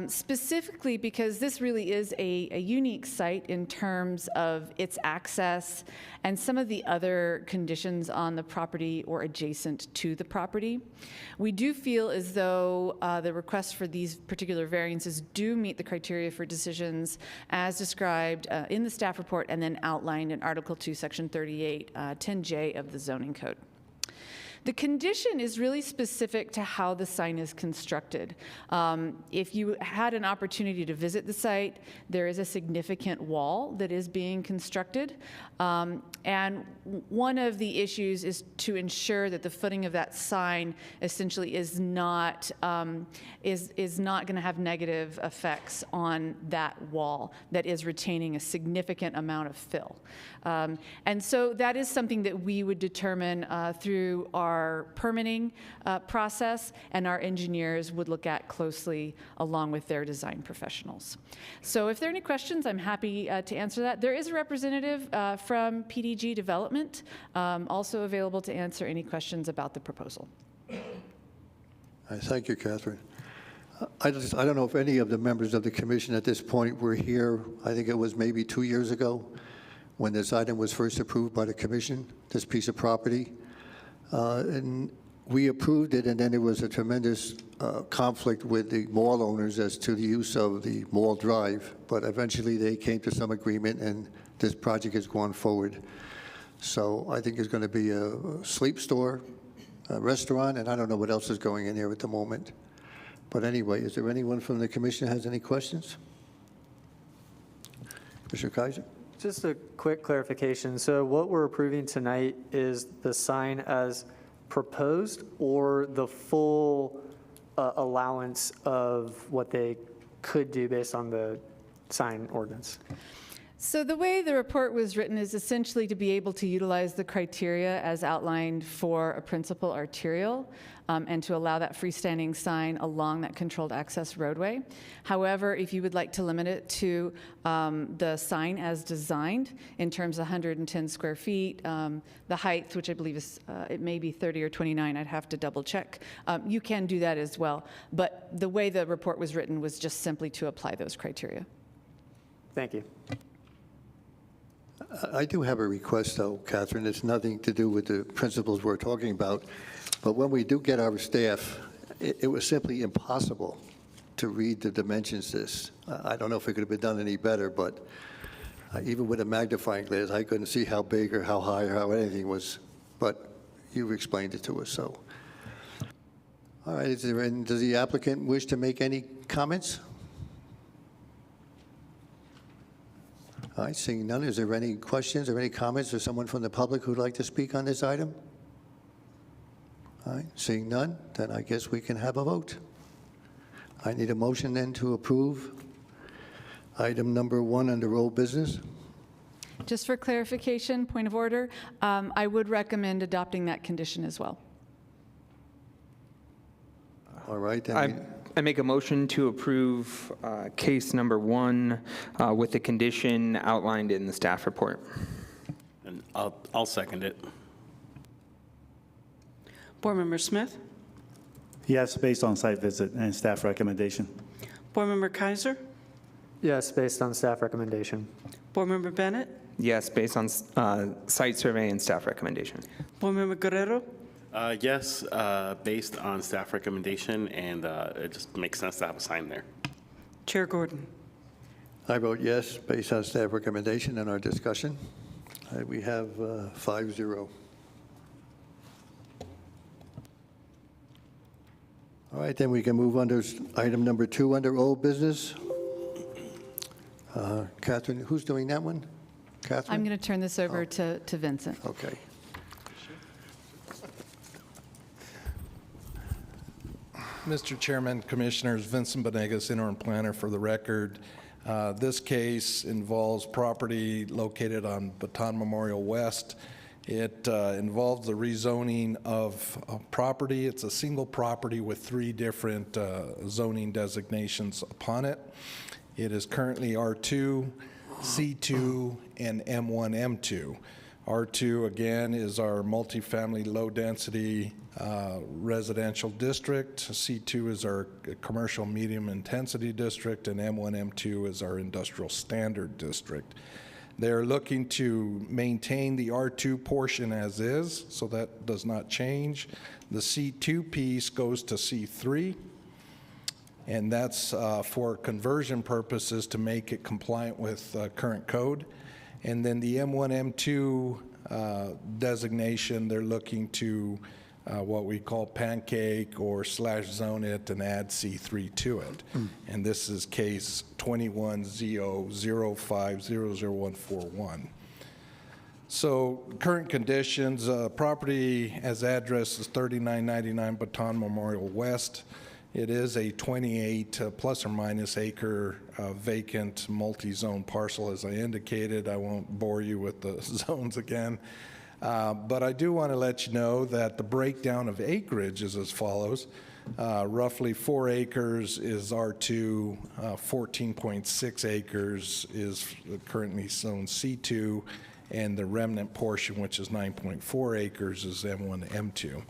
specifically because this really is a unique site in terms of its access and some of the other conditions on the property or adjacent to the property. We do feel as though the requests for these particular variances do meet the criteria for decisions as described in the staff report and then outlined in Article 2, Section 38, 10J of the Zoning Code. The condition is really specific to how the sign is constructed. If you had an opportunity to visit the site, there is a significant wall that is being constructed. And one of the issues is to ensure that the footing of that sign essentially is not going to have negative effects on that wall that is retaining a significant amount of fill. And so that is something that we would determine through our permitting process, and our engineers would look at closely along with their design professionals. So if there are any questions, I'm happy to answer that. There is a representative from PDG Development also available to answer any questions about the proposal. Thank you, Catherine. I don't know if any of the members of the commission at this point were here. I think it was maybe 2 years ago when this item was first approved by the commission, this piece of property. And we approved it, and then there was a tremendous conflict with the mall owners as to the use of the mall drive. But eventually they came to some agreement, and this project has gone forward. So I think there's going to be a sleep store, a restaurant, and I don't know what else is going in here at the moment. But anyway, is there anyone from the commission that has any questions? Mr. Kaiser? Just a quick clarification. So what we're approving tonight is the sign as proposed, or the full allowance of what they could do based on the sign ordinance? So the way the report was written is essentially to be able to utilize the criteria as outlined for a principal arterial, and to allow that freestanding sign along that controlled access roadway. However, if you would like to limit it to the sign as designed in terms of 110 square feet, the height, which I believe is, it may be 30 or 29, I'd have to double check. You can do that as well. But the way the report was written was just simply to apply those criteria. Thank you. I do have a request, though, Catherine. It's nothing to do with the principles we're talking about. But when we do get our staff, it was simply impossible to read the dimensions this. I don't know if it could have been done any better, but even with a magnifying glass, I couldn't see how big or how high or how anything was. But you've explained it to us, so. All right, does the applicant wish to make any comments? All right, seeing none, is there any questions or any comments or someone from the public who'd like to speak on this item? All right, seeing none, then I guess we can have a vote. I need a motion then to approve item number 1 under old business. Just for clarification, point of order, I would recommend adopting that condition as well. All right, then. I make a motion to approve case number 1 with the condition outlined in the staff report. And I'll second it. Board Member Smith? Yes, based on site visit and staff recommendation. Board Member Kaiser? Yes, based on staff recommendation. Board Member Bennett? Yes, based on site survey and staff recommendation. Board Member Guerrero? Yes, based on staff recommendation, and it just makes sense to have a sign there. Chair Gordon? I vote yes, based on staff recommendation and our discussion. We have 5-0. All right, then we can move under item number 2 under old business. Catherine, who's doing that one? Catherine? I'm going to turn this over to Vincent. Okay. Mr. Chairman, Commissioners, Vincent Benegas, interim planner for the record. This case involves property located on Baton Memorial West. It involves the rezoning of property. It's a single property with 3 different zoning designations upon it. It is currently R2, C2, and M1, M2. R2, again, is our multifamily low-density residential district. C2 is our commercial medium-intensity district, and M1, M2 is our industrial standard district. They're looking to maintain the R2 portion as is, so that does not change. The C2 piece goes to C3, and that's for conversion purposes to make it compliant with current code. And then the M1, M2 designation, they're looking to what we call pancake or slash zone it and add C3 to it. And this is case 21Z005000141. So current conditions, property as address is 3999 Baton Memorial West. It is a 28 plus or minus acre vacant multi-zone parcel, as I indicated. I won't bore you with the zones again. But I do want to let you know that the breakdown of acreage is as follows. Roughly 4 acres is R2, 14.6 acres is currently zone C2, and the remnant portion, which is 9.4 acres, is M1, M2.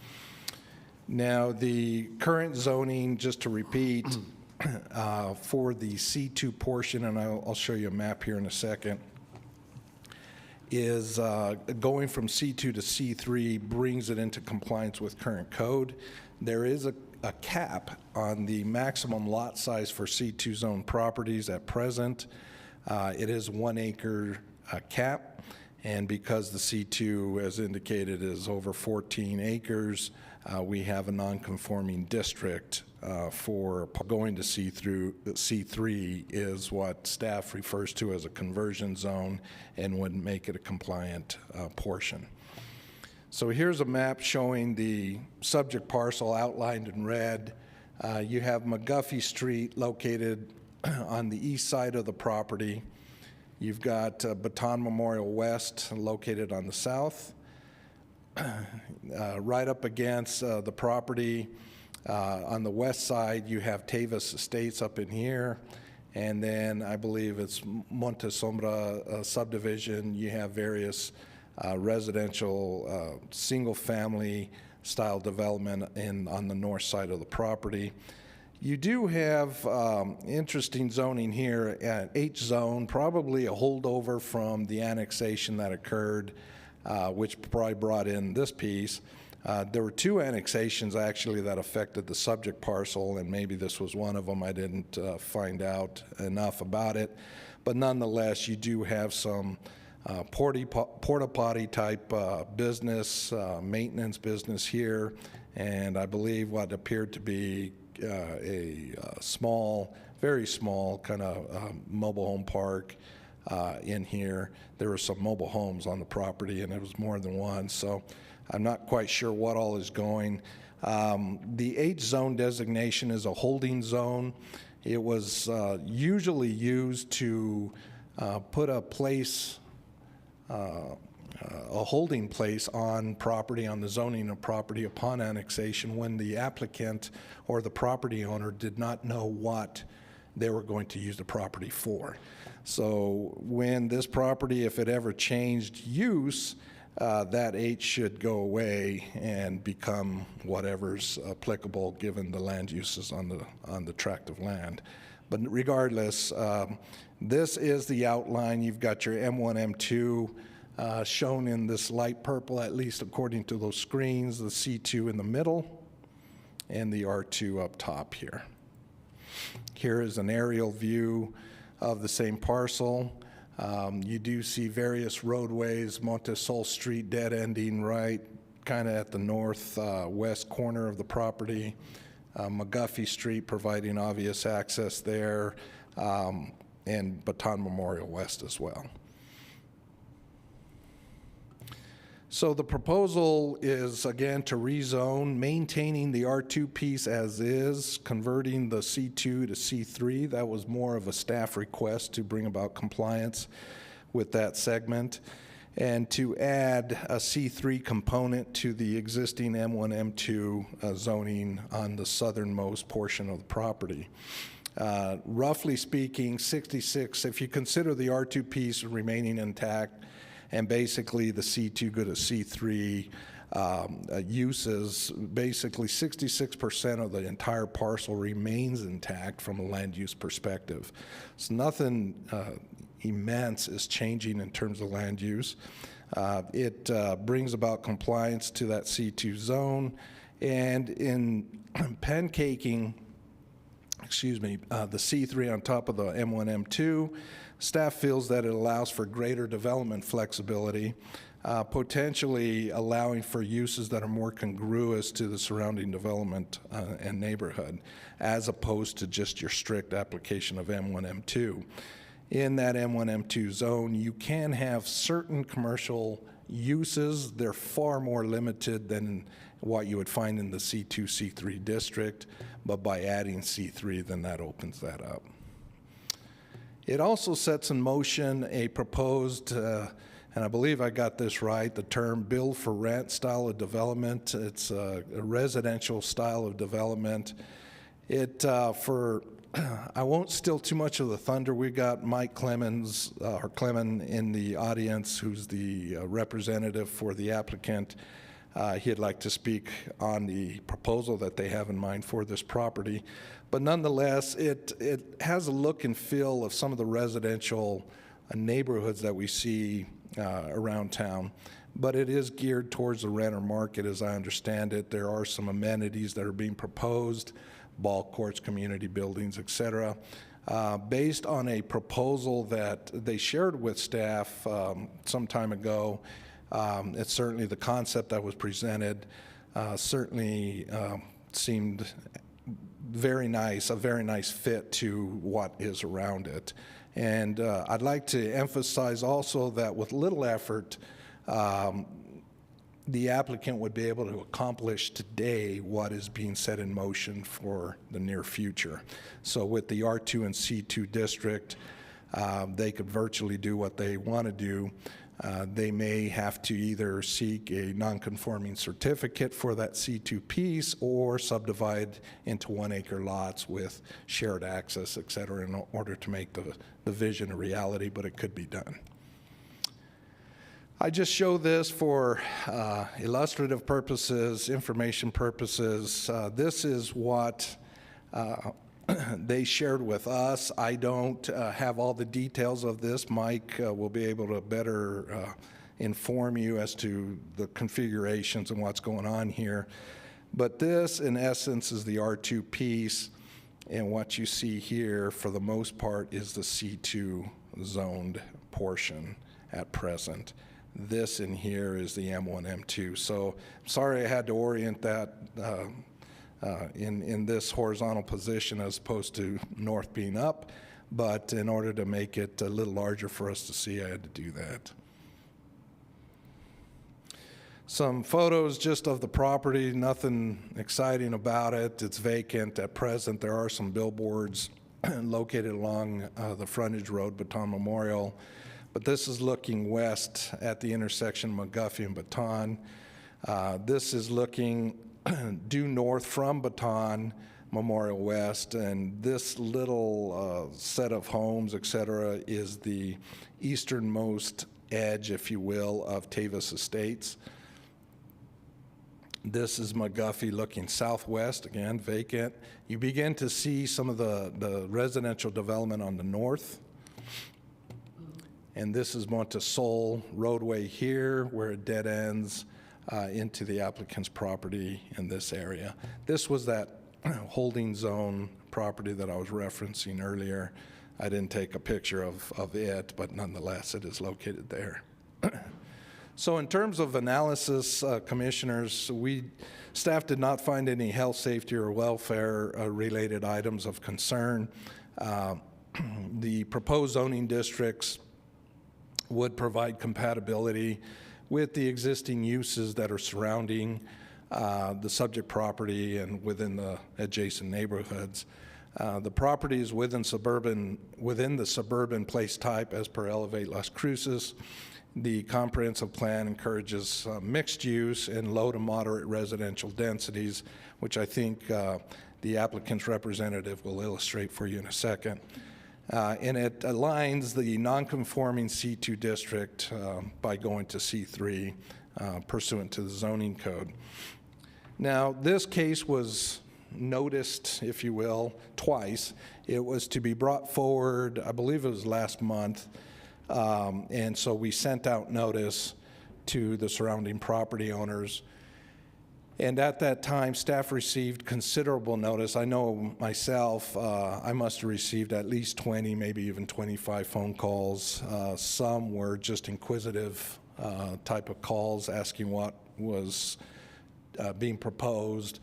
Now, the current zoning, just to repeat, for the C2 portion, and I'll show you a map here in a second, is going from C2 to C3 brings it into compliance with current code. There is a cap on the maximum lot size for C2 zone properties at present. It is 1 acre cap, and because the C2, as indicated, is over 14 acres, we have a non-conforming district for going to C3 is what staff refers to as a conversion zone and would make it a compliant portion. So here's a map showing the subject parcel outlined in red. You have McGuffey Street located on the east side of the property. You've got Baton Memorial West located on the south. Right up against the property on the west side, you have Tavis Estates up in here, and then I believe it's Monte Sombra subdivision. You have various residential single-family style development on the north side of the property. You do have interesting zoning here at H zone, probably a holdover from the annexation that occurred, which probably brought in this piece. There were 2 annexations actually that affected the subject parcel, and maybe this was one of them. I didn't find out enough about it. But nonetheless, you do have some porta potty type business, maintenance business here, and I believe what appeared to be a small, very small kind of mobile home park in here. There were some mobile homes on the property, and it was more than one, so I'm not quite sure what all is going. The H zone designation is a holding zone. It was usually used to put a place, a holding place on property, on the zoning of property upon annexation when the applicant or the property owner did not know what they were going to use the property for. So when this property, if it ever changed use, that H should go away and become whatever's applicable given the land uses on the tract of land. But regardless, this is the outline. You've got your M1, M2 shown in this light purple, at least according to those screens, the C2 in the middle, and the R2 up top here. Here is an aerial view of the same parcel. You do see various roadways, Montesol Street dead ending right kind of at the northwest corner of the property, McGuffey Street providing obvious access there, and Baton Memorial West as well. So the proposal is, again, to rezone, maintaining the R2 piece as is, converting the C2 to C3. That was more of a staff request to bring about compliance with that segment, and to add a C3 component to the existing M1, M2 zoning on the southernmost portion of the property. Roughly speaking, 66, if you consider the R2 piece remaining intact, and basically the C2 go to C3 uses, basically 66% of the entire parcel remains intact from a land use perspective. So nothing immense is changing in terms of land use. It brings about compliance to that C2 zone, and in pancaking the C3 on top of the M1, M2. Staff feels that it allows for greater development flexibility, potentially allowing for uses that are more congruous to the surrounding development and neighborhood, as opposed to just your strict application of M1, M2. In that M1, M2 zone, you can have certain commercial uses. They're far more limited than what you would find in the C2, C3 district, but by adding C3, then that opens that up. It also sets in motion a proposed, and I believe I got this right, the term build for rent style of development. It's a residential style of development. I won't steal too much of the thunder. We got Mike Clemens in the audience, who's the representative for the applicant. He'd like to speak on the proposal that they have in mind for this property. But nonetheless, it has a look and feel of some of the residential neighborhoods that we see around town. But it is geared towards the renter market, as I understand it. There are some amenities that are being proposed, ball courts, community buildings, et cetera, based on a proposal that they shared with staff some time ago. It's certainly the concept that was presented certainly seemed very nice, a very nice fit to what is around it. And I'd like to emphasize also that with little effort, the applicant would be able to accomplish today what is being set in motion for the near future. So with the R2 and C2 district, they could virtually do what they want to do. They may have to either seek a non-conforming certificate for that C2 piece or subdivide into 1-acre lots with shared access, et cetera, in order to make the vision a reality, but it could be done. I just show this for illustrative purposes, information purposes. This is what they shared with us. I don't have all the details of this. Mike will be able to better inform you as to the configurations and what's going on here. But this, in essence, is the R2 piece, and what you see here, for the most part, is the C2 zoned portion at present. This in here is the M1, M2. So sorry I had to orient that in this horizontal position as opposed to north being up, but in order to make it a little larger for us to see, I had to do that. Some photos just of the property, nothing exciting about it. It's vacant at present. There are some billboards located along the frontage road, Baton Memorial, but this is looking west at the intersection McGuffey and Baton. This is looking due north from Baton Memorial West, and this little set of homes, et cetera, is the easternmost edge, if you will, of Tavis Estates. This is McGuffey looking southwest, again, vacant. You begin to see some of the residential development on the north. And this is Montesol roadway here, where it dead ends into the applicant's property in this area. This was that holding zone property that I was referencing earlier. I didn't take a picture of it, but nonetheless, it is located there. So in terms of analysis, commissioners, staff did not find any health, safety, or welfare related items of concern. The proposed zoning districts would provide compatibility with the existing uses that are surrounding the subject property and within the adjacent neighborhoods. The property is within the suburban place type as per Elevate Las Cruces. The comprehensive plan encourages mixed use and low to moderate residential densities, which I think the applicant's representative will illustrate for you in a second. And it aligns the non-conforming C2 district by going to C3 pursuant to the zoning code. Now, this case was noticed, if you will, twice. It was to be brought forward, I believe it was last month, and so we sent out notice to the surrounding property owners. And at that time, staff received considerable notice. I know myself, I must have received at least 20, maybe even 25 phone calls. Some were just inquisitive type of calls asking what was being proposed.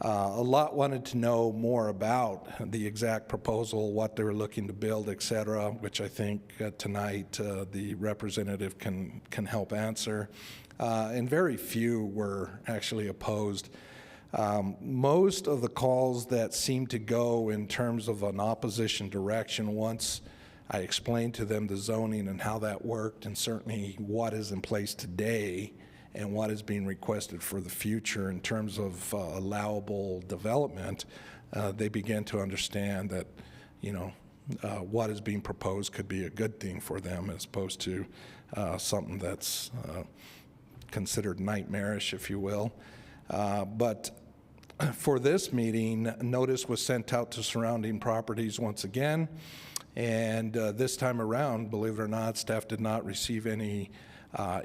A lot wanted to know more about the exact proposal, what they were looking to build, et cetera, which I think tonight the representative can help answer. And very few were actually opposed. Most of the calls that seemed to go in terms of an opposition direction, once I explained to them the zoning and how that worked, and certainly what is in place today and what is being requested for the future in terms of allowable development, they began to understand that, what is being proposed could be a good thing for them as opposed to something that's considered nightmarish, if you will. But for this meeting, notice was sent out to surrounding properties once again. And this time around, believe it or not, staff did not receive any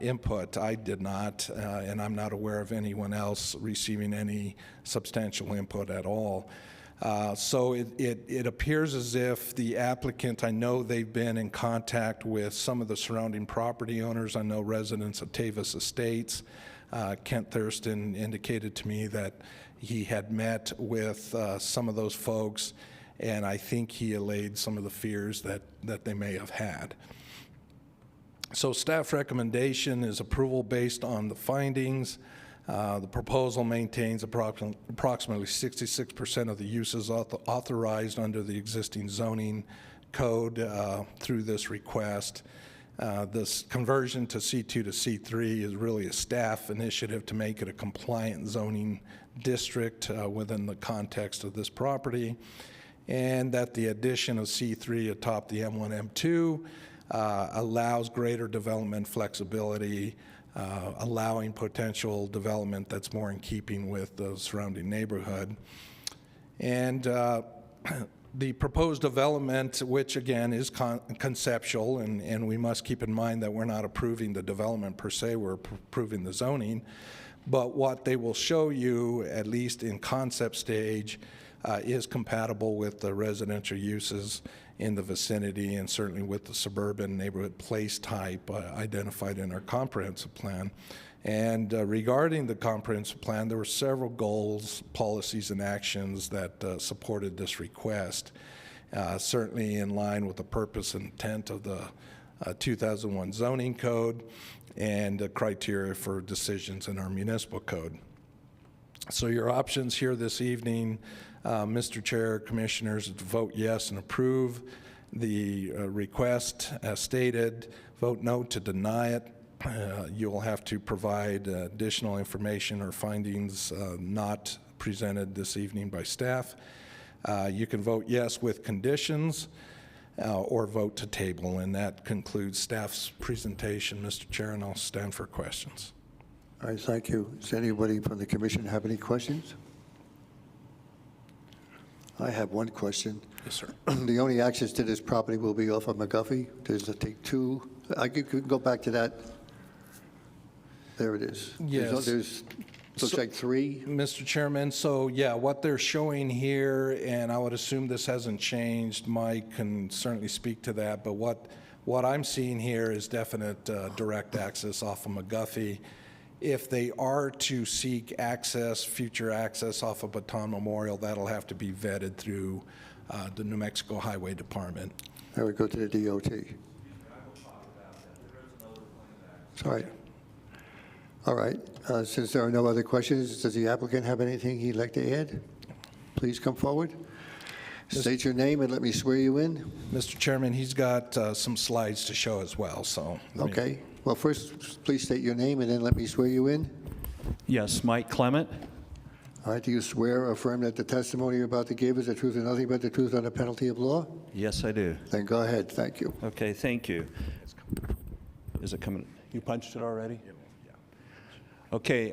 input. I did not, and I'm not aware of anyone else receiving any substantial input at all. So it appears as if the applicant, I know they've been in contact with some of the surrounding property owners. I know residents of Tavis Estates. Kent Thurston indicated to me that he had met with some of those folks, and I think he allayed some of the fears that they may have had. So staff recommendation is approval based on the findings. The proposal maintains approximately 66% of the uses authorized under the existing zoning code through this request. This conversion to C2 to C3 is really a staff initiative to make it a compliant zoning district within the context of this property, and that the addition of C3 atop the M1, M2 allows greater development flexibility, allowing potential development that's more in keeping with the surrounding neighborhood. And the proposed development, which again is conceptual, and we must keep in mind that we're not approving the development per se, we're approving the zoning, but what they will show you, at least in concept stage, is compatible with the residential uses in the vicinity and certainly with the suburban neighborhood place type identified in our comprehensive plan. And regarding the comprehensive plan, there were several goals, policies, and actions that supported this request, certainly in line with the purpose and intent of the 2001 zoning code and criteria for decisions in our municipal code. So your options here this evening, Mr. Chair, Commissioners, to vote yes and approve the request as stated, vote no to deny it. You'll have to provide additional information or findings not presented this evening by staff. You can vote yes with conditions or vote to table, and that concludes staff's presentation, Mr. Chair, and I'll stand for questions. All right, thank you. Does anybody from the commission have any questions? I have one question. Yes, sir. The only access to this property will be off of McGuffey. Does it take two? I could go back to that. There it is. Yes. There's looks like three. Mr. Chairman, so yeah, what they're showing here, and I would assume this hasn't changed, Mike can certainly speak to that, but what I'm seeing here is definite direct access off of McGuffey. If they are to seek access, future access off of Baton Memorial, that'll have to be vetted through the New Mexico Highway Department. I would go to the DOT. Sorry. All right. Since there are no other questions, does the applicant have anything he'd like to add? Please come forward. State your name and let me swear you in. Mr. Chairman, he's got some slides to show as well, so. Okay. Well, first, please state your name and then let me swear you in. Yes, Mike Clement. All right. Do you swear or affirm that the testimony you're about to give is the truth and nothing but the truth on the penalty of law? Yes, I do. Then go ahead. Thank you. Okay, thank you. Is it coming? You punched it already? Okay,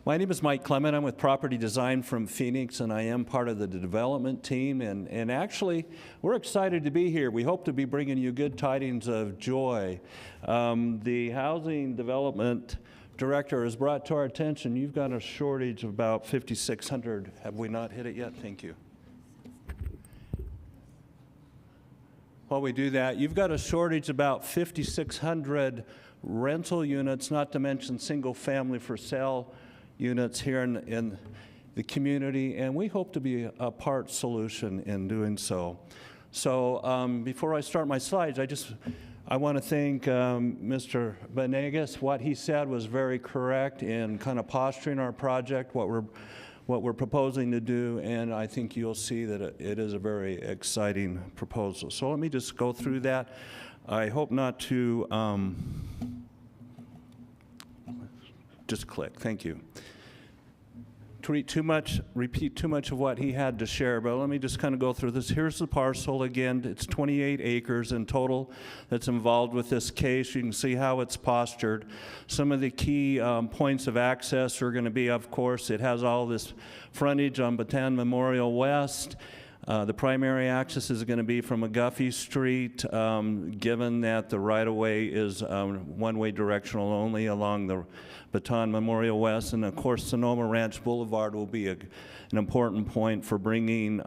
my name is Mike Clement. I'm with Property Design from Phoenix, and I am part of the development team. And actually, we're excited to be here. We hope to be bringing you good tidings of joy. The housing development Director has brought to our attention, you've got a shortage of about 5,600. Have we not hit it yet? Thank you. While we do that, you've got a shortage about 5,600 rental units, not to mention single-family for sale units here in the community, and we hope to be a part solution in doing so. So before I start my slides, I want to thank Mr. Benegas. What he said was very correct in kind of posturing our project, what we're proposing to do, and I think you'll see that it is a very exciting proposal. So let me just go through that. I hope not to just click. Thank you. To repeat too much of what he had to share, but let me just kind of go through this. Here's the parcel again. It's 28 acres in total that's involved with this case. You can see how it's postured. Some of the key points of access are going to be, of course, it has all this frontage on Bataan Memorial West. The primary access is going to be from McGuffey Street, given that the right-of-way is one-way directional only along the Bataan Memorial West. And of course, Sonoma Ranch Boulevard will be an important point for bringing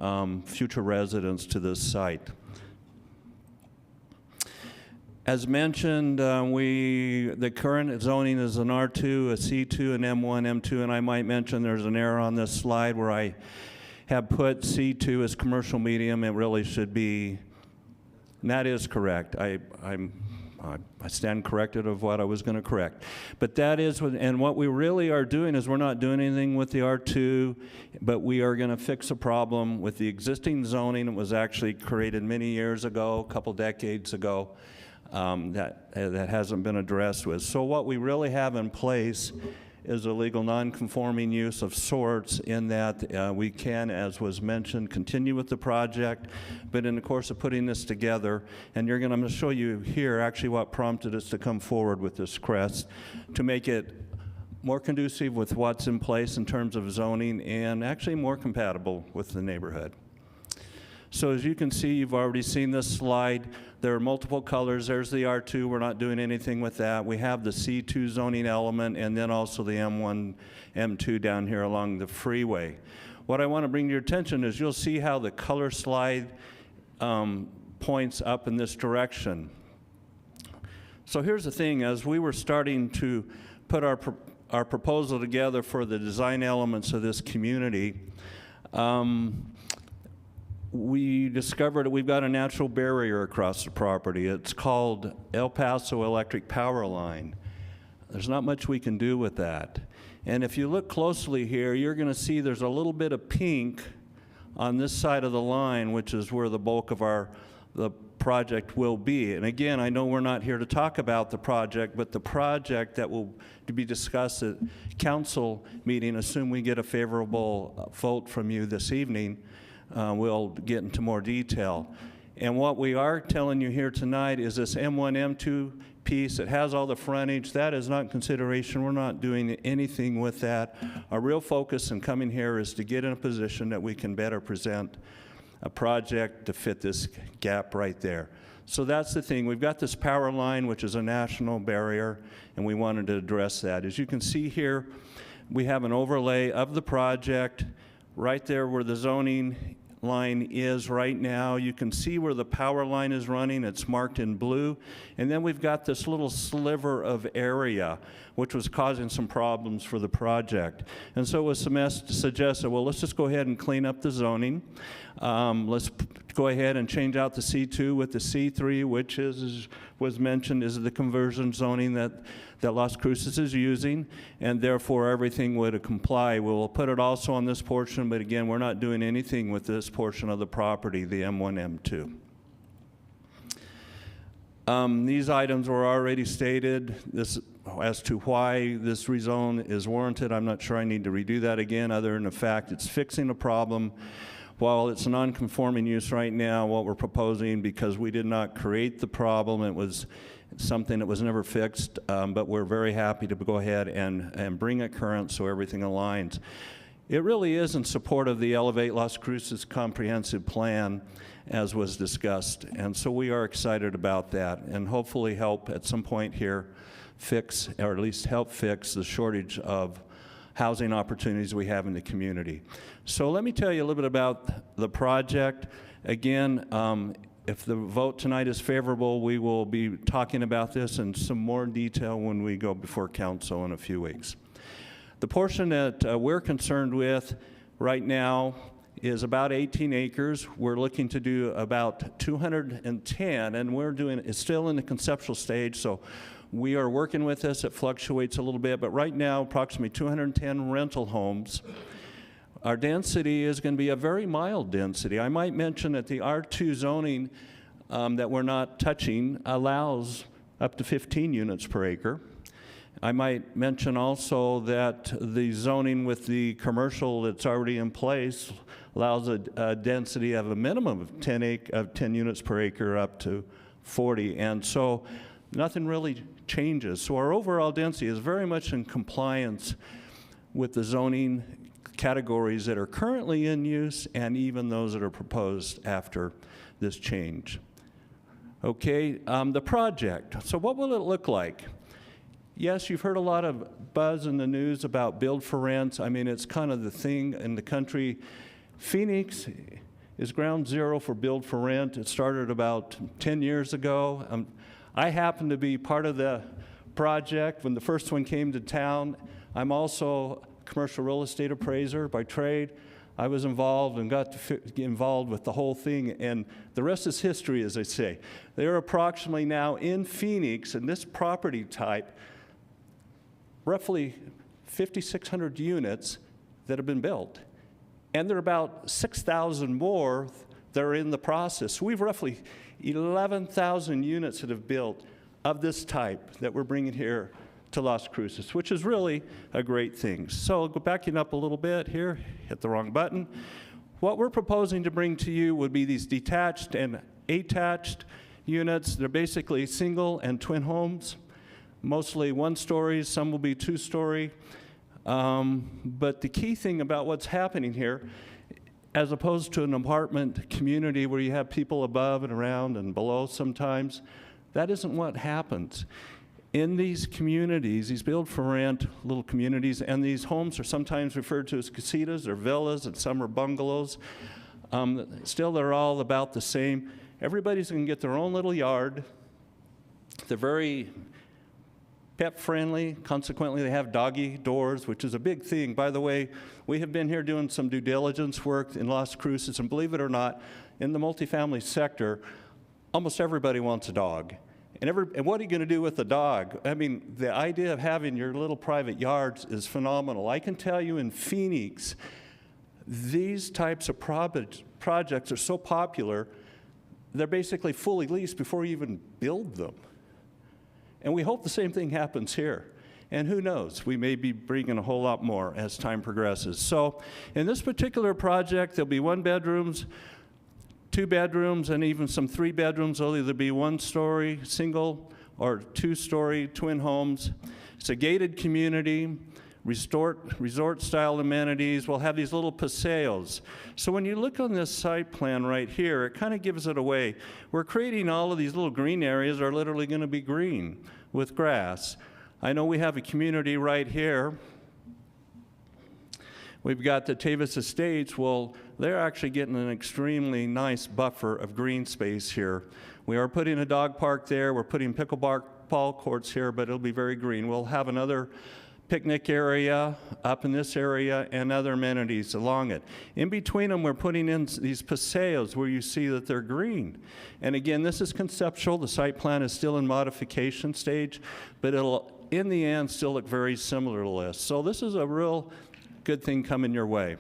future residents to this site. As mentioned, the current zoning is an R2, a C2, an M1, M2, and I might mention there's an error on this slide where I have put C2 as commercial medium. It really should be, and that is correct. I stand corrected of what I was going to correct. But that is, and what we really are doing is we're not doing anything with the R2, but we are going to fix a problem with the existing zoning. It was actually created many years ago, a couple decades ago, that hasn't been addressed with. So what we really have in place is a legal non-conforming use of sorts, in that we can, as was mentioned, continue with the project, but in the course of putting this together, and I'm going to show you here actually what prompted us to come forward with this crest, to make it more conducive with what's in place in terms of zoning and actually more compatible with the neighborhood. So as you can see, you've already seen this slide. There are multiple colors. There's the R2. We're not doing anything with that. We have the C2 zoning element, and then also the M1, M2 down here along the freeway. What I want to bring to your attention is you'll see how the color slide points up in this direction. So here's the thing. As we were starting to put our proposal together for the design elements of this community, we discovered that we've got a natural barrier across the property. It's called El Paso Electric Power Line. There's not much we can do with that. And if you look closely here, you're going to see there's a little bit of pink on this side of the line, which is where the bulk of the project will be. And again, I know we're not here to talk about the project, but the project that will be discussed at council meeting, assume we get a favorable vote from you this evening, we'll get into more detail. And what we are telling you here tonight is this M1, M2 piece. It has all the frontage. That is not in consideration. We're not doing anything with that. Our real focus in coming here is to get in a position that we can better present a project to fit this gap right there. So that's the thing. We've got this power line, which is a national barrier, and we wanted to address that. As you can see here, we have an overlay of the project right there where the zoning line is right now. You can see where the power line is running. It's marked in blue. And then we've got this little sliver of area, which was causing some problems for the project. And so it was suggested, well, let's just go ahead and clean up the zoning. Let's go ahead and change out the C2 with the C3, which was mentioned, is the conversion zoning that Las Cruces is using, and therefore everything would comply. We'll put it also on this portion, but again, we're not doing anything with this portion of the property, the M1, M2. These items were already stated as to why this rezone is warranted. I'm not sure I need to redo that again, other than the fact it's fixing a problem. While it's a non-conforming use right now, what we're proposing, because we did not create the problem, it was something that was never fixed, but we're very happy to go ahead and bring it current so everything aligns. It really is in support of the Elevate Las Cruces comprehensive plan, as was discussed. And so we are excited about that, and hopefully help at some point here fix, or at least help fix, the shortage of housing opportunities we have in the community. So let me tell you a little bit about the project. Again, if the vote tonight is favorable, we will be talking about this in some more detail when we go before council in a few weeks. The portion that we're concerned with right now is about 18 acres. We're looking to do about 210, and it's still in the conceptual stage, so we are working with this. It fluctuates a little bit, but right now, approximately 210 rental homes. Our density is going to be a very mild density. I might mention that the R2 zoning that we're not touching allows up to 15 units per acre. I might mention also that the zoning with the commercial that's already in place allows a density of a minimum of 10 units per acre up to 40, and so nothing really changes. So our overall density is very much in compliance with the zoning categories that are currently in use and even those that are proposed after this change. Okay, the project. So what will it look like? Yes, you've heard a lot of buzz in the news about build for rent. I mean, it's kind of the thing in the country. Phoenix is ground zero for build for rent. It started about 10 years ago. I happen to be part of the project when the first one came to town. I'm also a commercial real estate appraiser by trade. I was involved and got to get involved with the whole thing, and the rest is history, as they say. There are approximately now in Phoenix, in this property type, roughly 5,600 units that have been built. And there are about 6,000 more that are in the process. So we have roughly 11,000 units that have built of this type that we're bringing here to Las Cruces, which is really a great thing. So backing up a little bit here, hit the wrong button. What we're proposing to bring to you would be these detached and attached units. They're basically single and twin homes, mostly one story, some will be two story. But the key thing about what's happening here, as opposed to an apartment community where you have people above and around and below sometimes, that isn't what happens. In these communities, these build for rent little communities, and these homes are sometimes referred to as casitas or villas, and some are bungalows. Still, they're all about the same. Everybody's going to get their own little yard. They're very pet friendly. Consequently, they have doggy doors, which is a big thing. By the way, we have been here doing some due diligence work in Las Cruces, and believe it or not, in the multifamily sector, almost everybody wants a dog. And what are you going to do with a dog? I mean, the idea of having your little private yards is phenomenal. I can tell you in Phoenix, these types of projects are so popular, they're basically fully leased before you even build them. And we hope the same thing happens here. And who knows, we may be bringing a whole lot more as time progresses. So in this particular project, there'll be 1 bedrooms, 2 bedrooms, and even some 3 bedrooms. There'll either be 1-story single or 2-story twin homes. It's a gated community, resort-style amenities. We'll have these little paseos. So when you look on this site plan right here, it kind of gives it away. We're creating all of these little green areas are literally going to be green with grass. I know we have a community right here. We've got the Tavis Estates. Well, they're actually getting an extremely nice buffer of green space here. We are putting a dog park there. We're putting pickleball courts here, but it'll be very green. We'll have another picnic area up in this area and other amenities along it. In between them, we're putting in these paseos where you see that they're green. And again, this is conceptual. The site plan is still in modification stage, but it'll, in the end, still look very similar to this. So this is a real good thing coming your way.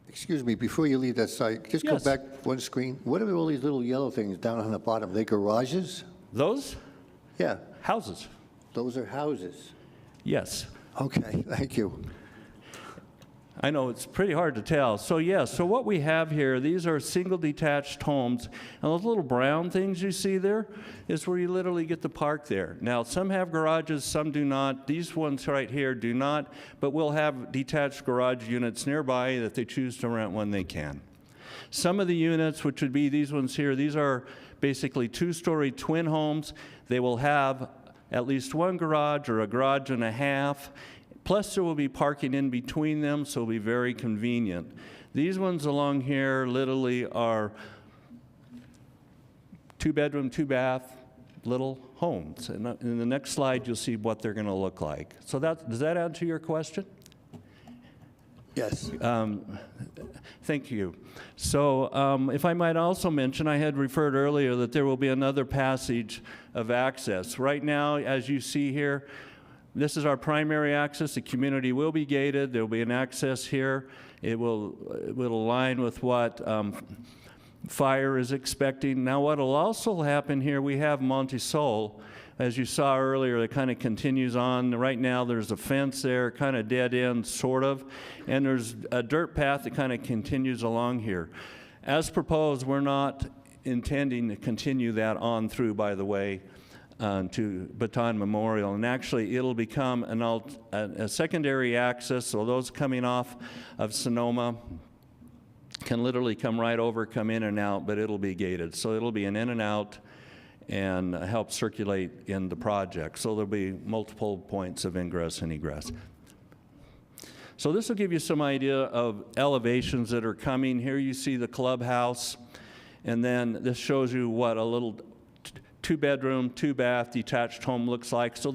Excuse me, before you leave that site, just Yes. go back one screen. What are all these little yellow things down on the bottom? Are they garages? Those? Yeah, Houses. those are houses. Yes. Okay, thank you. I know, it's pretty hard to tell. So yes, so what we have here, these are single detached homes. And those little brown things you see there is where you literally get to park there. Now, some have garages, some do not. These ones right here do not, but we'll have detached garage units nearby that they choose to rent when they can. Some of the units, which would be these ones here, these are basically two-story twin homes. They will have at least one garage or a garage and a half, plus there will be parking in between them, so it'll be very convenient. These ones along here literally are two-bedroom, two-bath little homes. And in the next slide, you'll see what they're going to look like. So does that answer your question? Yes. Thank you. So if I might also mention, I had referred earlier that there will be another passage of access. Right now, as you see here, this is our primary access. The community will be gated. There will be an access here. It will align with what fire is expecting. Now, what will also happen here, we have Montesol, as you saw earlier, it kind of continues on. Right now, there's a fence there, kind of dead end, sort of, and there's a dirt path that kind of continues along here. As proposed, we're not intending to continue that on through, by the way, to Baton Memorial, and actually it'll become a secondary access, so those coming off of Sonoma can literally come right over, come in and out, but it'll be gated. So it'll be an in and out and help circulate in the project. So there'll be multiple points of ingress and egress. So this will give you some idea of elevations that are coming. Here you see the clubhouse, and then this shows you what a little two-bedroom, two-bath detached home looks like. So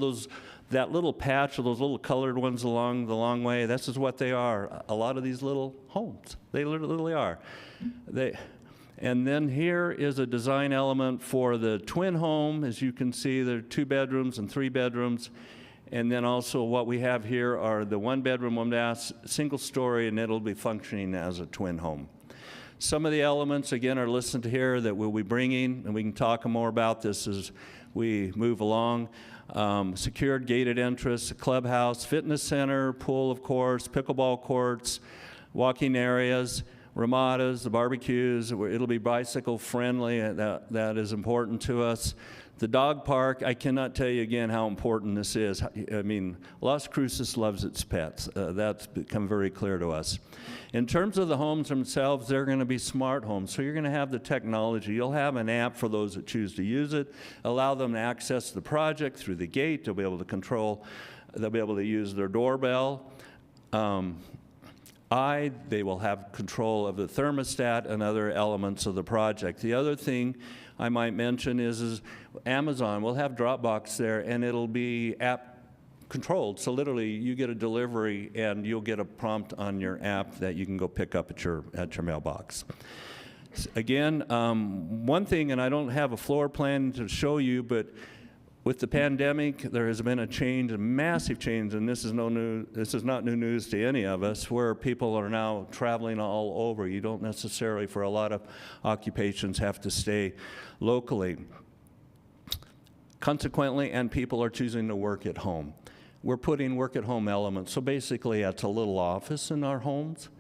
that little patch of those little colored ones along the long way, this is what they are. A lot of these little homes, they literally are. And then here is a design element for the twin home. As you can see, there are 2 bedrooms and 3 bedrooms. And then also what we have here are the 1 bedroom, 1 bath, single story, and it'll be functioning as a twin home. Some of the elements, again, are listed here that we'll be bringing, and we can talk more about this as we move along. Secured gated entrance, clubhouse, fitness center, pool, of course, pickleball courts, walking areas, ramadas, the barbecues. It'll be bicycle friendly. That is important to us. The dog park, I cannot tell you again how important this is. I mean, Las Cruces loves its pets. That's become very clear to us. In terms of the homes themselves, they're going to be smart homes. So you're going to have the technology. You'll have an app for those that choose to use it, allow them to access the project through the gate. They'll be able to control, they'll be able to use their doorbell. They will have control of the thermostat and other elements of the project. The other thing I might mention is Amazon will have Dropbox there, and it'll be app controlled. So literally, you get a delivery, and you'll get a prompt on your app that you can go pick up at your mailbox. Again, one thing, and I don't have a floor plan to show you, but with the pandemic, there has been a change, a massive change, and this is not new news to any of us, where people are now traveling all over. You don't necessarily, for a lot of occupations, have to stay locally. Consequently, and people are choosing to work at home. We're putting work at home elements, so basically it's a little office in our homes.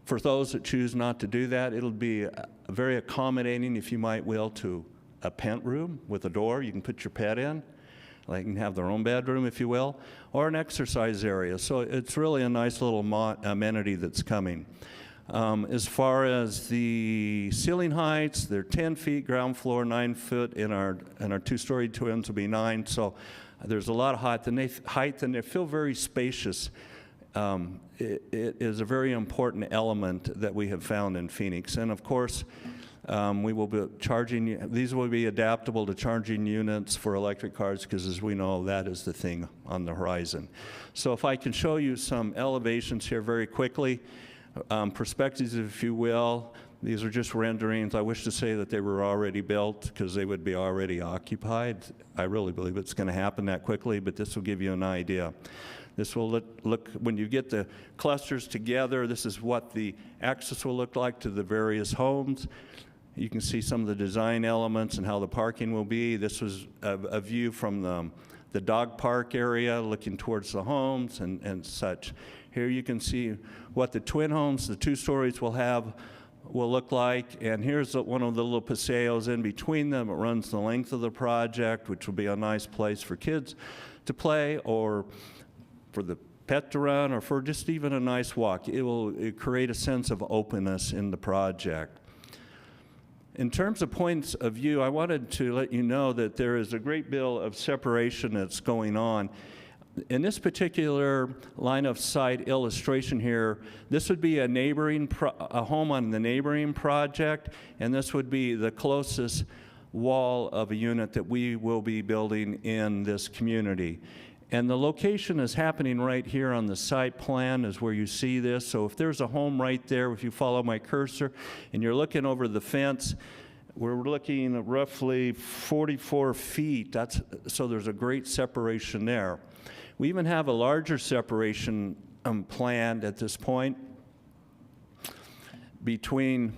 For those that choose not to do that, it'll be very accommodating, if you might will, to a pent room with a door you can put your pet in. They can have their own bedroom, if you will, or an exercise area. So it's really a nice little amenity that's coming. As far as the ceiling heights, they're 10 feet, ground floor 9 foot, and our 2-story twins will be 9. So there's a lot of height, and they feel very spacious. It is a very important element that we have found in Phoenix. And of course, we will be charging, these will be adaptable to charging units for electric cars, because as we know, that is the thing on the horizon. So if I can show you some elevations here very quickly, perspectives, if you will. These are just renderings. I wish to say that they were already built, because they would be already occupied. I really believe it's going to happen that quickly, but this will give you an idea. This will look, when you get the clusters together, this is what the access will look like to the various homes. You can see some of the design elements and how the parking will be. This was a view from the dog park area looking towards the homes and such. Here you can see what the twin homes, the 2 stories will look like. And here's one of the little paseos in between them. It runs the length of the project, which will be a nice place for kids to play, or for the pet to run or for just even a nice walk. It will create a sense of openness in the project. In terms of points of view, I wanted to let you know that there is a great deal of separation that's going on. In this particular line of sight illustration here, this would be a home on the neighboring project, and this would be the closest wall of a unit that we will be building in this community. And the location is happening right here on the site plan is where you see this. So if there's a home right there, if you follow my cursor and you're looking over the fence, we're looking at roughly 44 feet. So there's a great separation there. We even have a larger separation planned at this point between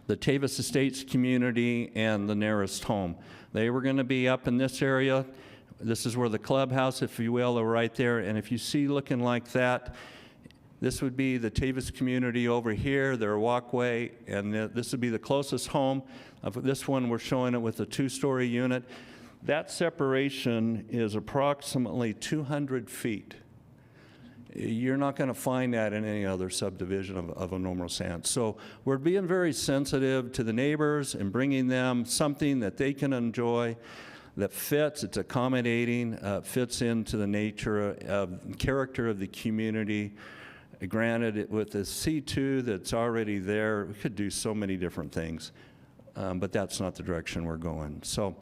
the Tavis Estates community and the nearest home. They were going to be up in this area. This is where the clubhouse, if you will, are right there. And if you see looking like that, this would be the Tavis community over here, their walkway, and this would be the closest home. Of this one, we're showing it with a 2-story unit. That separation is approximately 200 feet. You're not going to find that in any other subdivision of a normal sense. So we're being very sensitive to the neighbors and bringing them something that they can enjoy that fits, it's accommodating, fits into the nature of character of the community. Granted, with the C2 that's already there, we could do so many different things, but that's not the direction we're going. So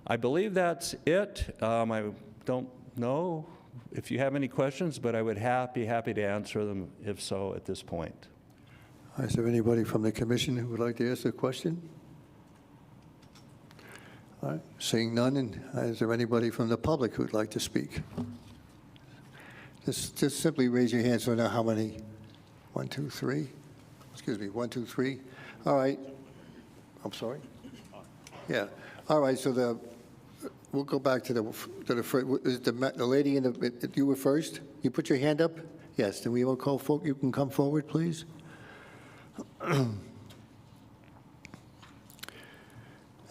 I believe that's it. I don't know if you have any questions, but I would be happy to answer them if so at this point. Is there anybody from the commission who would like to ask a question? All right, seeing none, and is there anybody from the public who'd like to speak? Just simply raise your hand so I know how many. 1, 2, 3. Excuse me, 1, 2, 3. All right. I'm sorry? Yeah. All right, so we'll go back to the first. Is the lady in the, you were first? You put your hand up? Yes, then we will call, you can come forward, please. And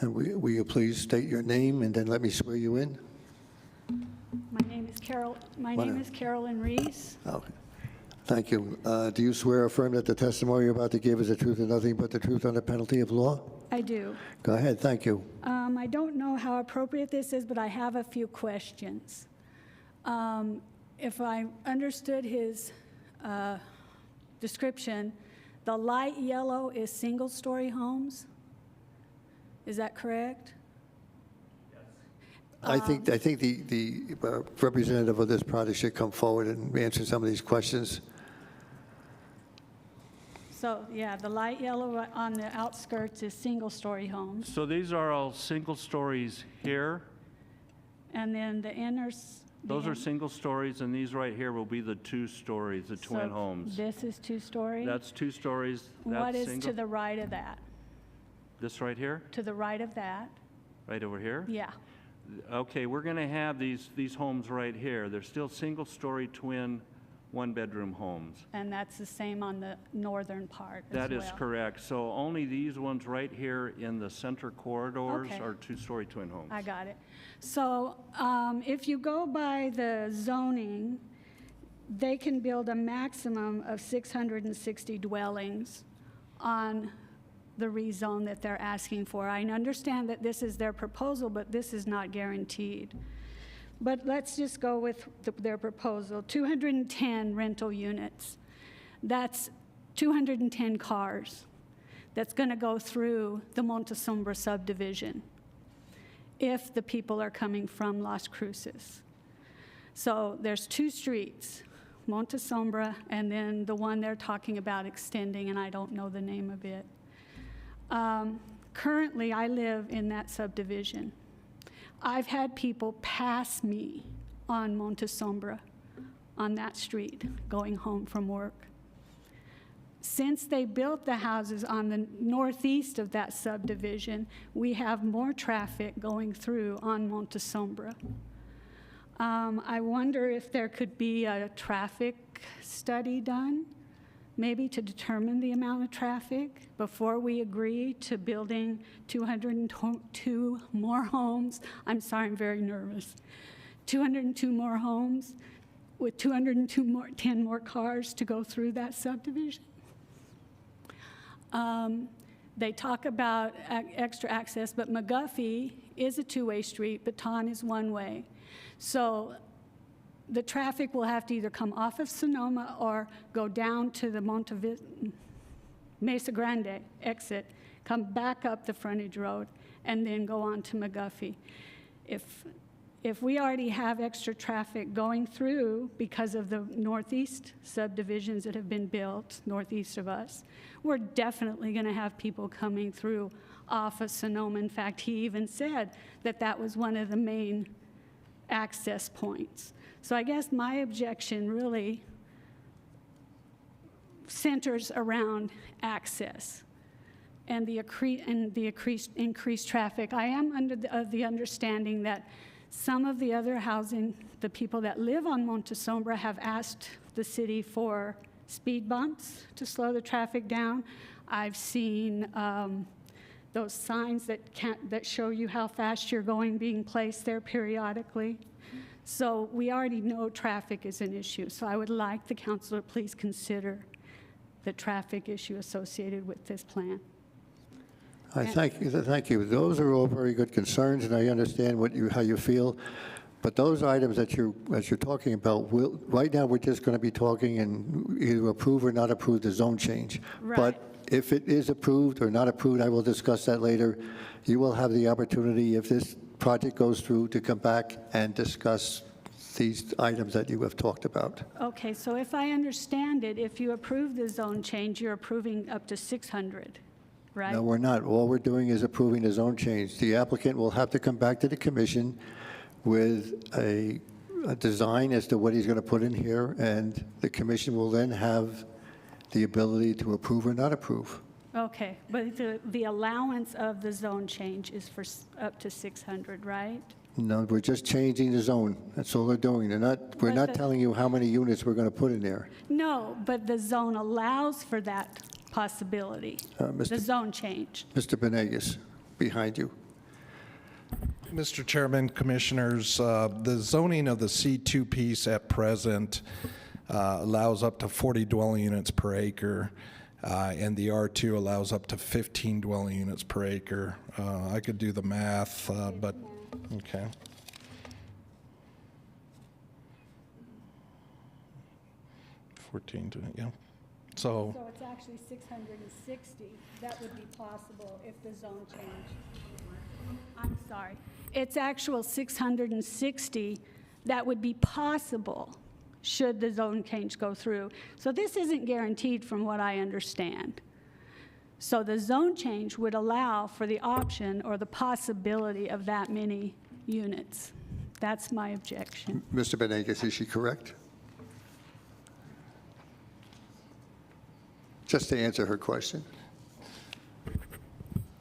will you please state your name and then let me swear you in? My name is Carolyn Reese. Okay. Thank you. Do you swear or affirm that the testimony you're about to give is the truth and nothing but the truth under penalty of law? I do. Go ahead. Thank you. I don't know how appropriate this is, but I have a few questions. If I understood his description, the light yellow is single-story homes? Is that correct? I think the representative of this project should come forward and answer some of these questions. So, yeah, the light yellow on the outskirts is single-story homes. So these are all single stories here. And then the Those are single stories, and these right here will be the 2 stories, the twin homes. This is 2-story? That's 2 stories. What is to the right of that? This right here? To the right of that? Right over here? Yeah. Okay, we're going to have these homes right here. They're still single-story twin 1-bedroom homes. And that's the same on the northern part as well? That is correct. So only these ones right here in the center corridors Okay. are 2-story twin homes. I got it. So if you go by the zoning, they can build a maximum of 660 dwellings on the rezone that they're asking for. I understand that this is their proposal, but this is not guaranteed. But let's just go with their proposal. 210 rental units. That's 210 cars that's going to go through the Monte Sombra subdivision if the people are coming from Las Cruces. So there's 2 streets, Monte Sombra, and then the one they're talking about extending, and I don't know the name of it. Currently, I live in that subdivision. I've had people pass me on Monte Sombra, on that street, going home from work. Since they built the houses on the northeast of that subdivision, we have more traffic going through on Monte Sombra. I wonder if there could be a traffic study done, maybe to determine the amount of traffic before we agree to building 202 more homes. I'm sorry, I'm very nervous. 202 more homes with 10 more cars to go through that subdivision. They talk about extra access, but McGuffey is a two-way street, Baton is one-way. So the traffic will have to either come off of Sonoma or go down to the Mesa Grande exit, come back up the frontage road, and then go on to McGuffey. If we already have extra traffic going through because of the northeast subdivisions that have been built northeast of us, we're definitely going to have people coming through off of Sonoma. In fact, he even said that that was one of the main access points. So I guess my objection really centers around access and the increased traffic. I am under the understanding that some of the other housing, the people that live on Monte Sombra have asked the city for speed bumps to slow the traffic down. I've seen those signs that show you how fast you're going being placed there periodically. So we already know traffic is an issue. So I would like the council to please consider the traffic issue associated with this plan. I thank you. Those are all very good concerns, and I understand how you feel. But those items that you're talking about, right now we're just going to be talking and either approve or not approve the zone change. Right. But if it is approved or not approved, I will discuss that later. You will have the opportunity, if this project goes through, to come back and discuss these items that you have talked about. Okay, so if I understand it, if you approve the zone change, you're approving up to 600, right? No, we're not. All we're doing is approving the zone change. The applicant will have to come back to the commission with a design as to what he's going to put in here, and the commission will then have the ability to approve or not approve. Okay, but the allowance of the zone change is for up to 600, right? No, we're just changing the zone. That's all they're doing. We're not telling you how many units we're going to put in there. No, but the zone allows for that possibility, the zone change. Mr. Benegas, behind you. Mr. Chairman, Commissioners, the zoning of the C2 piece at present allows up to 40 dwelling units per acre, and the R2 allows up to 15 dwelling units per acre. I could do the math, but okay. Yeah. So it's actually 660. That would be possible if the zone change. I'm sorry. It's actual 660 that would be possible should the zone change go through. So this isn't guaranteed from what I understand. So the zone change would allow for the option or the possibility of that many units. That's my objection. Mr. Benegas, is she correct? Just to answer her question.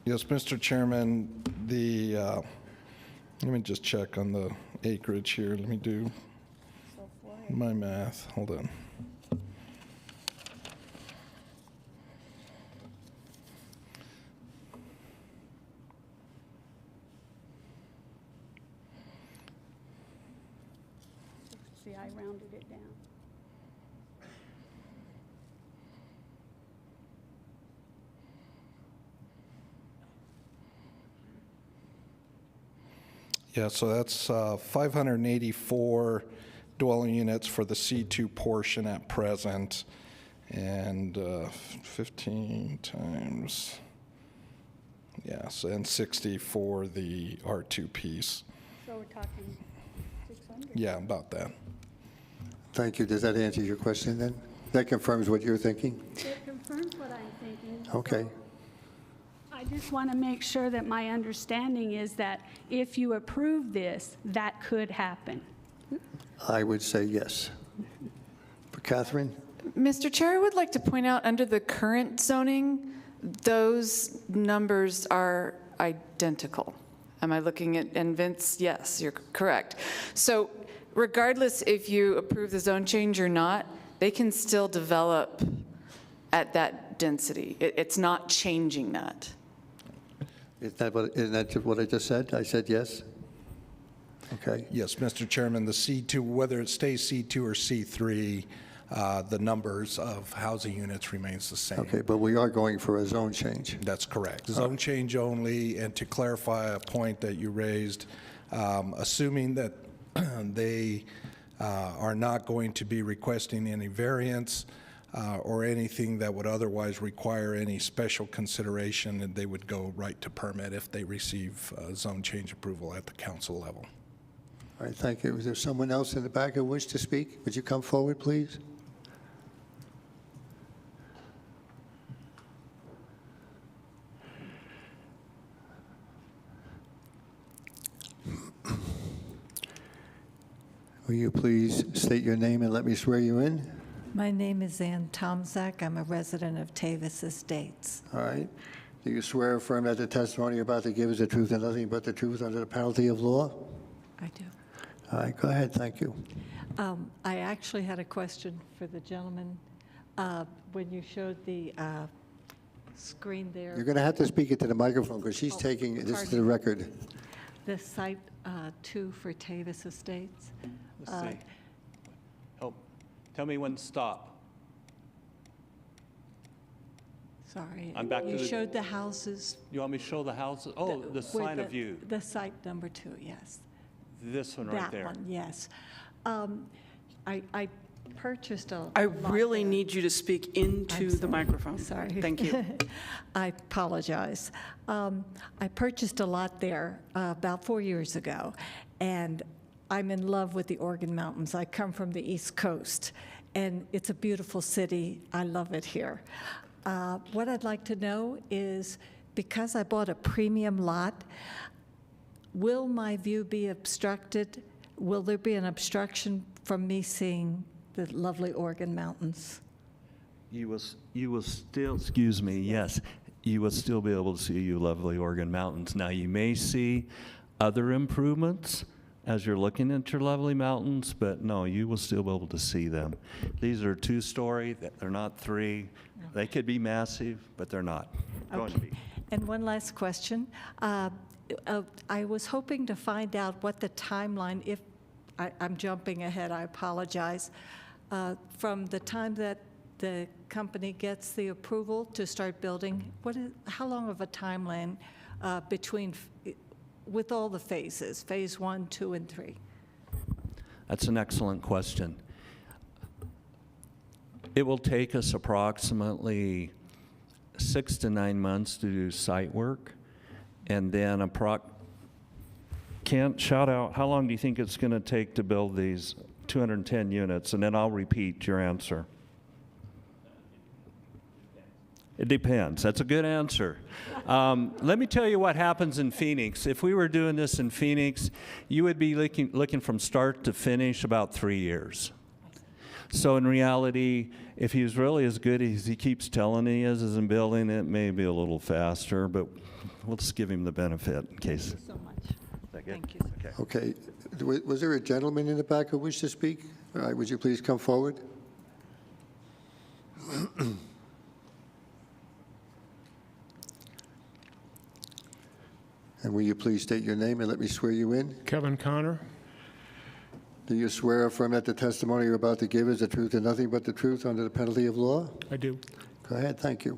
yes, Mr. Chairman, let me just check on the acreage here. Let me do my math. Hold on. See, I rounded it down. Yeah, so that's 584 dwelling units for the C2 portion at present, and 15 times, yes, and 60 for the R2 piece. So we're talking 600? Yeah, about that. Thank you. Does that answer your question then? That confirms what you're thinking? It confirms what I'm thinking. Okay. I just want to make sure that my understanding is that if you approve this, that could happen. I would say yes. But Catherine? Mr. Chair, I would like to point out, under the current zoning, those numbers are identical. Am I looking at, and Vince, yes, you're correct. So regardless if you approve the zone change or not, they can still develop at that density. It's not changing that. Isn't that what I just said? I said yes. Okay? Yes, Mr. Chairman, the C2, whether it stays C2 or C3, the numbers of housing units remains the same. Okay, but we are going for a zone change. That's correct. Zone change only, and to clarify a point that you raised, assuming that they are not going to be requesting any variance or anything that would otherwise require any special consideration, and they would go right to permit if they receive zone change approval at the council level. All right, thank you. Is there someone else in the back who wishes to speak? Would you come forward, please? Will you please state your name and let me swear you in? My name is Ann Tomzak. I'm a resident of Tavis Estates. All right. Do you swear or affirm that the testimony you're about to give is the truth and nothing but the truth under the penalty of law? I do. All right, go ahead. Thank you. I actually had a question for the gentleman. When you showed the screen there. You're going to have to speak into the microphone because she's taking this to pardon the me. record. The site 2 for Tavis Estates. Let's see. Oh, tell me when to stop. Sorry. I'm back to You the- showed the houses. You want me to show the houses? Oh, the with sign of view. The site number 2, yes. This one right there. That one, yes. I purchased a I lot really there. need you to speak into I'm the sorry. microphone. Sorry. Thank you. I apologize. I purchased a lot there about 4 years ago, and I'm in love with the Organ Mountains. I come from the East Coast, and it's a beautiful city. I love it here. What I'd like to know is, because I bought a premium lot, will my view be obstructed? Will there be an obstruction from me seeing the lovely Organ Mountains? You will still, excuse me, yes, you will still be able to see you lovely Organ Mountains. Now, you may see other improvements as you're looking at your lovely mountains, but no, you will still be able to see them. These are 2-story, they're not 3. They could be massive, but they're not going to be. And one last question. I was hoping to find out what the timeline, if I'm jumping ahead, I apologize, from the time that the company gets the approval to start building, how long of a timeline between, with all the phases, phase 1, 2, and 3? That's an excellent question. It will take us approximately 6 to 9 months to do site work, and then Kent, shout out, how long do you think it's going to take to build these 210 units? And then I'll repeat your answer. It depends. That's a good answer. Let me tell you what happens in Phoenix. If we were doing this in Phoenix, you would be looking from start to finish about 3 years. So in reality, if he was really as good as he keeps telling he is in building, it may be a little faster, but we'll just give him the benefit in case. Thank you so much. Is that good? Thank you. Okay. Okay. Was there a gentleman in the back who wished to speak? All right, would you please come forward? And will you please state your name and let me swear you in? Kevin Connor. Do you swear or affirm that the testimony you're about to give is the truth and nothing but the truth under the penalty of law? I do. Go ahead, thank you.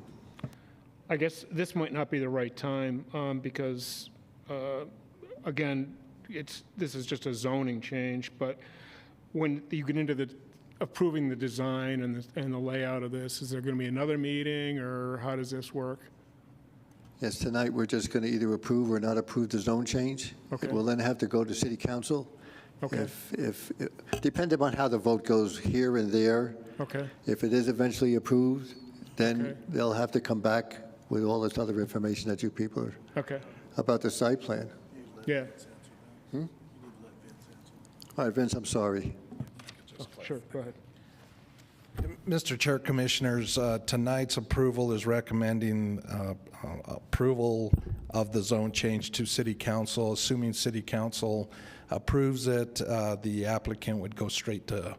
I guess this might not be the right time because, again, this is just a zoning change, but when you get into the approving the design and the layout of this, is there going to be another meeting, or how does this work? Yes, tonight we're just going to either approve or not approve the zone change. Okay. It will then have to go to city council. Okay. If depending on how the vote goes here and there, Okay. if it is eventually approved, then Okay. they'll have to come back with all this other information that you people are, Okay. about the site plan. Yeah. All right, Vince, I'm sorry. Oh, sure. Go ahead. Mr. Chair, Commissioners, tonight's approval is recommending approval of the zone change to City Council. Assuming City Council approves it, the applicant would go straight to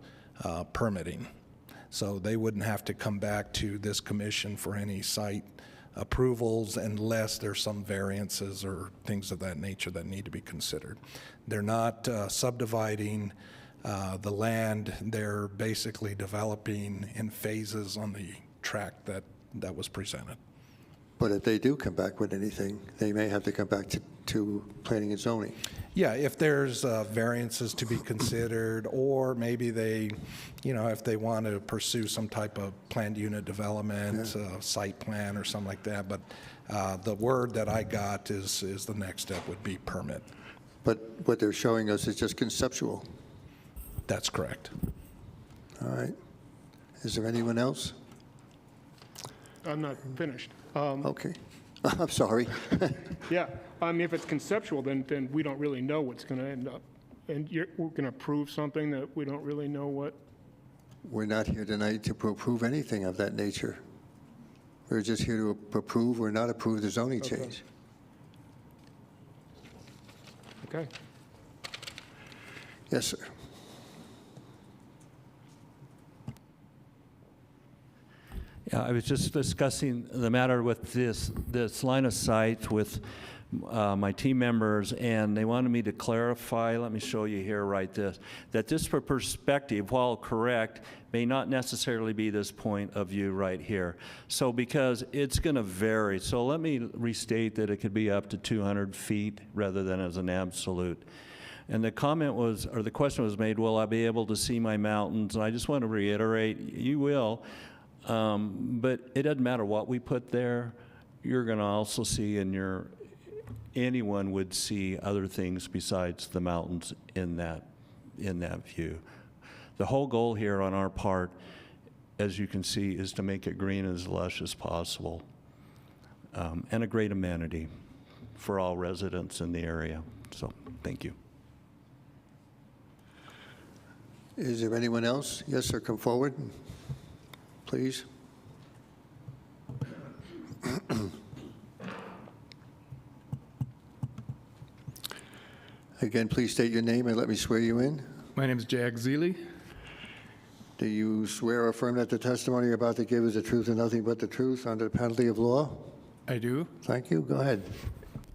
permitting. So they wouldn't have to come back to this commission for any site approvals unless there's some variances or things of that nature that need to be considered. They're not subdividing the land. They're basically developing in phases on the track that was presented. But if they do come back with anything, they may have to come back to planning and zoning. Yeah, if there's variances to be considered, or maybe they, if they want to pursue some type of planned unit development, site plan or something like that. But the word that I got is the next step would be permit. But what they're showing us is just conceptual. That's correct. All right. Is there anyone else? I'm not finished. Okay. I'm sorry. Yeah, I mean, if it's conceptual, then we don't really know what's going to end up. And we're going to approve something that we don't really know what. We're not here tonight to approve anything of that nature. We're just here to approve or not approve the zoning change. Okay. Yes, sir. Yeah, I was just discussing the matter with this line of sight with my team members, and they wanted me to clarify, let me show you here, that this for perspective, while correct, may not necessarily be this point of view right here. So because it's going to vary, so let me restate that it could be up to 200 feet rather than as an absolute. And the comment was, or the question was made, will I be able to see my mountains? And I just want to reiterate, you will. But it doesn't matter what we put there. You're going to also see anyone would see other things besides the mountains in that view. The whole goal here on our part, as you can see, is to make it green as lush as possible, and a great amenity for all residents in the area. So, thank you. Is there anyone else? Yes, sir, come forward, please. Again, please state your name and let me swear you in. My name is Jack Zeely. Do you swear or affirm that the testimony you're about to give is the truth and nothing but the truth under the penalty of law? I do. Thank you. Go ahead.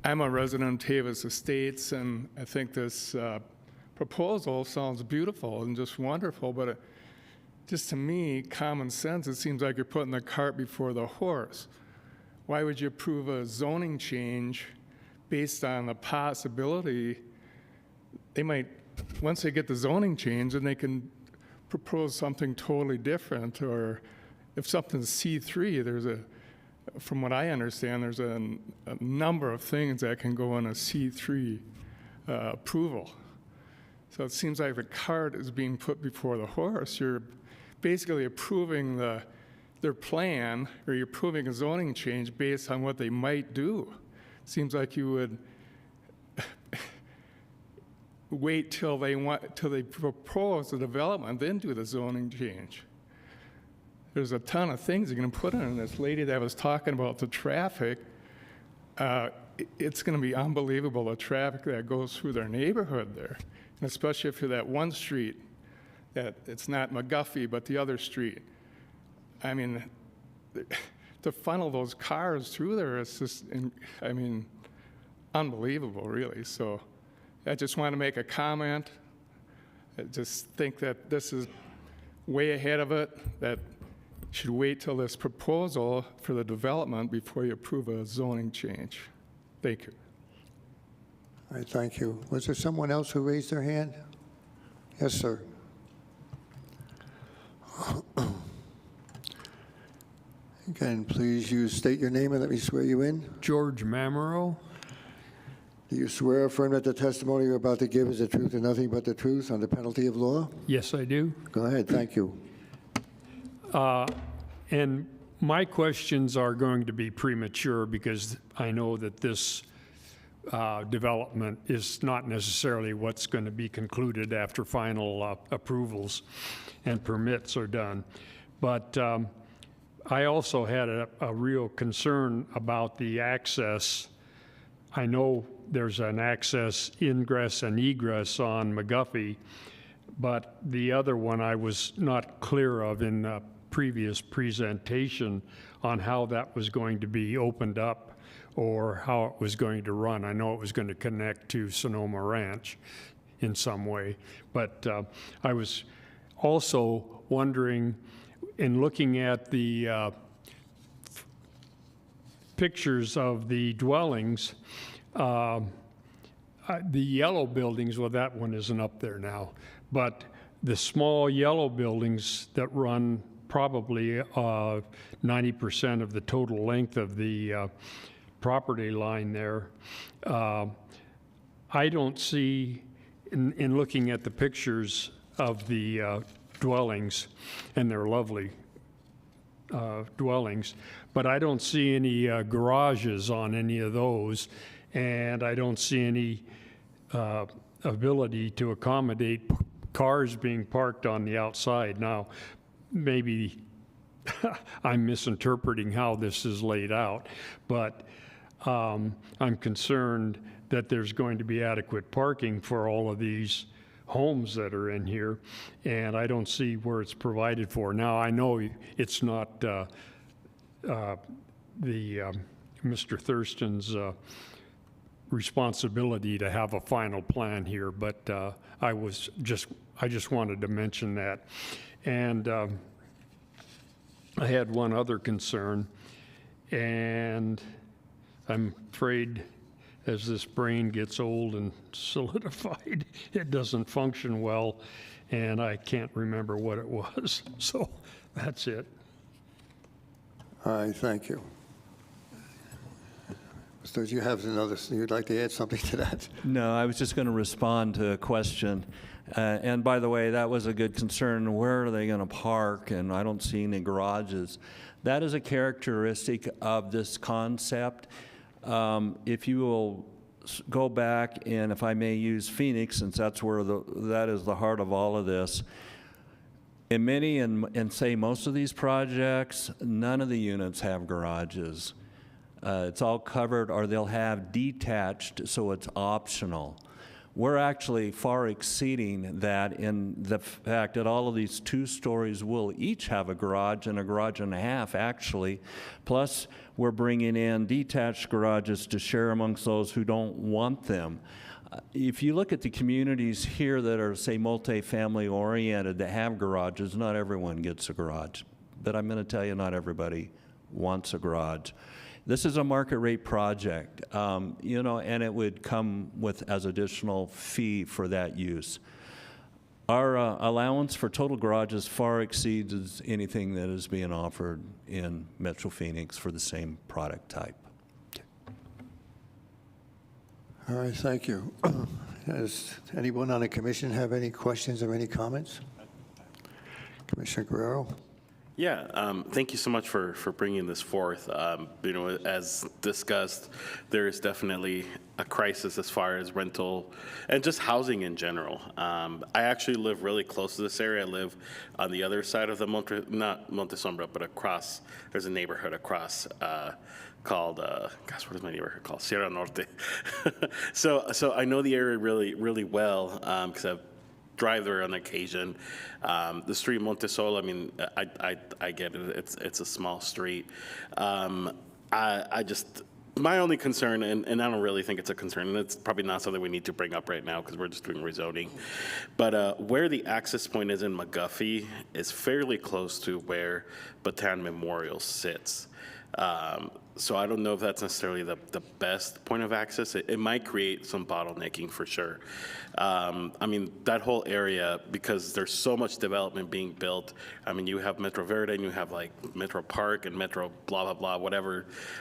I'm a resident of Tavis Estates, and I think this proposal sounds beautiful and just wonderful, but just to me, common sense, it seems like you're putting the cart before the horse. Why would you approve a zoning change based on the possibility they might, once they get the zoning change, then they can propose something totally different? Or if something's C3, from what I understand, there's a number of things that can go in a C3 approval. So it seems like the cart is being put before the horse. You're basically approving their plan, or you're approving a zoning change based on what they might do. It seems like you would wait till they propose the development, then do the zoning change. There's a ton of things you're going to put in. And this lady that was talking about the traffic, it's going to be unbelievable, the traffic that goes through their neighborhood there, and especially for that one street that it's not McGuffey, but the other street. I mean, to funnel those cars through there, it's just, I mean, unbelievable, really. So I just want to make a comment. I just think that this is way ahead of it, that you should wait till this proposal for the development before you approve a zoning change. Thank you. All right, thank you. Was there someone else who raised their hand? Yes, sir. Again, please state your name and let me swear you in. George Mamero. Do you swear or affirm that the testimony you're about to give is the truth and nothing but the truth under penalty of law? Yes, I do. Go ahead, thank you. And my questions are going to be premature because I know that this development is not necessarily what's going to be concluded after final approvals and permits are done. But I also had a real concern about the access. I know there's an access ingress and egress on McGuffey, but the other one I was not clear of in previous presentation on how that was going to be opened up or how it was going to run. I know it was going to connect to Sonoma Ranch in some way, but I was also wondering, in looking at the pictures of the dwellings, the yellow buildings, well, that one isn't up there now, but the small yellow buildings that run probably 90% of the total length of the property line there, I don't see, in looking at the pictures of the dwellings, and they're lovely dwellings, but I don't see any garages on any of those, and I don't see any ability to accommodate cars being parked on the outside. Now, maybe I'm misinterpreting how this is laid out, but I'm concerned that there's going to be adequate parking for all of these homes that are in here, and I don't see where it's provided for. Now, I know it's not Mr. Thurston's responsibility to have a final plan here, but I just wanted to mention that. And I had one other concern, and I'm afraid as this brain gets old and solidified, it doesn't function well, and I can't remember what it was. So that's it. All right, thank you. So you have another, you'd like to add something to that? No, I was just going to respond to a question. And by the way, that was a good concern. Where are they going to park? And I don't see any garages. That is a characteristic of this concept. If you will go back, and if I may use Phoenix, since that's where that is the heart of all of this, in many and say most of these projects, none of the units have garages. It's all covered, or they'll have detached, so it's optional. We're actually far exceeding that in the fact that all of these 2 stories will each have a garage and a half, actually. Plus, we're bringing in detached garages to share amongst those who don't want them. If you look at the communities here that are, say, multifamily oriented that have garages, not everyone gets a garage. But I'm going to tell you, not everybody wants a garage. This is a market rate project, you know, and it would come with as additional fee for that use. Our allowance for total garages far exceeds anything that is being offered in Metro Phoenix for the same product type. All right, thank you. Does anyone on the commission have any questions or any comments? Commissioner Guerrero? Yeah, thank you so much for bringing this forth. You know, as discussed, there is definitely a crisis as far as rental and just housing in general. I actually live really close to this area. I live on the other side of the not Monte Sombra, but across. There's a neighborhood across called, gosh, what is my neighborhood called? Sierra Norte. So I know the area really, really well because I've drive there on occasion. The street Montesol, I mean, I get it. It's a small street. I just, my only concern, and I don't really think it's a concern, and it's probably not something we need to bring up right now because we're just doing rezoning, but where the access point is in McGuffey is fairly close to where Bataan Memorial sits. So I don't know if that's necessarily the best point of access. It might create some bottlenecking for sure. I mean, that whole area, because there's so much development being built. I mean, you have Metro Verde and you have like Metro Park and Metro blah, blah, blah,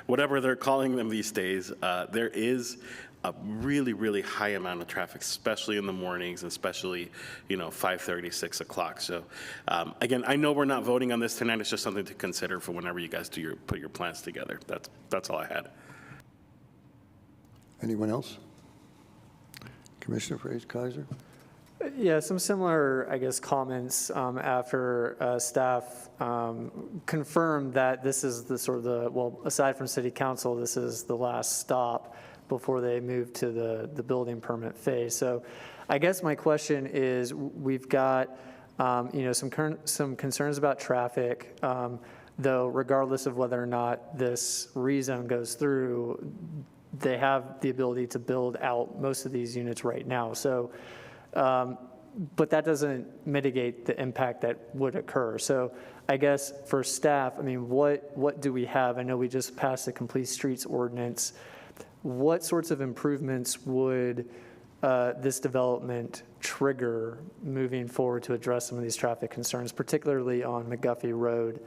whatever they're calling them these days. There is a really, really high amount of traffic, especially in the mornings, especially, you know, 5:30, 6 o'clock. So again, I know we're not voting on this tonight. It's just something to consider for whenever you guys do put your plans together. That's all I had. Anyone else? Commissioner Fraser-Kaiser? Yeah, some similar, I guess, comments after staff confirmed that this is the sort of the, well, aside from city council, this is the last stop before they move to the building permit phase. So I guess my question is, we've got Some concerns about traffic, though regardless of whether or not this rezone goes through, they have the ability to build out most of these units right now. So, but that doesn't mitigate the impact that would occur. So I guess for staff, I mean, what do we have? I know we just passed the Complete Streets Ordinance. What sorts of improvements would this development trigger moving forward to address some of these traffic concerns, particularly on McGuffey Road?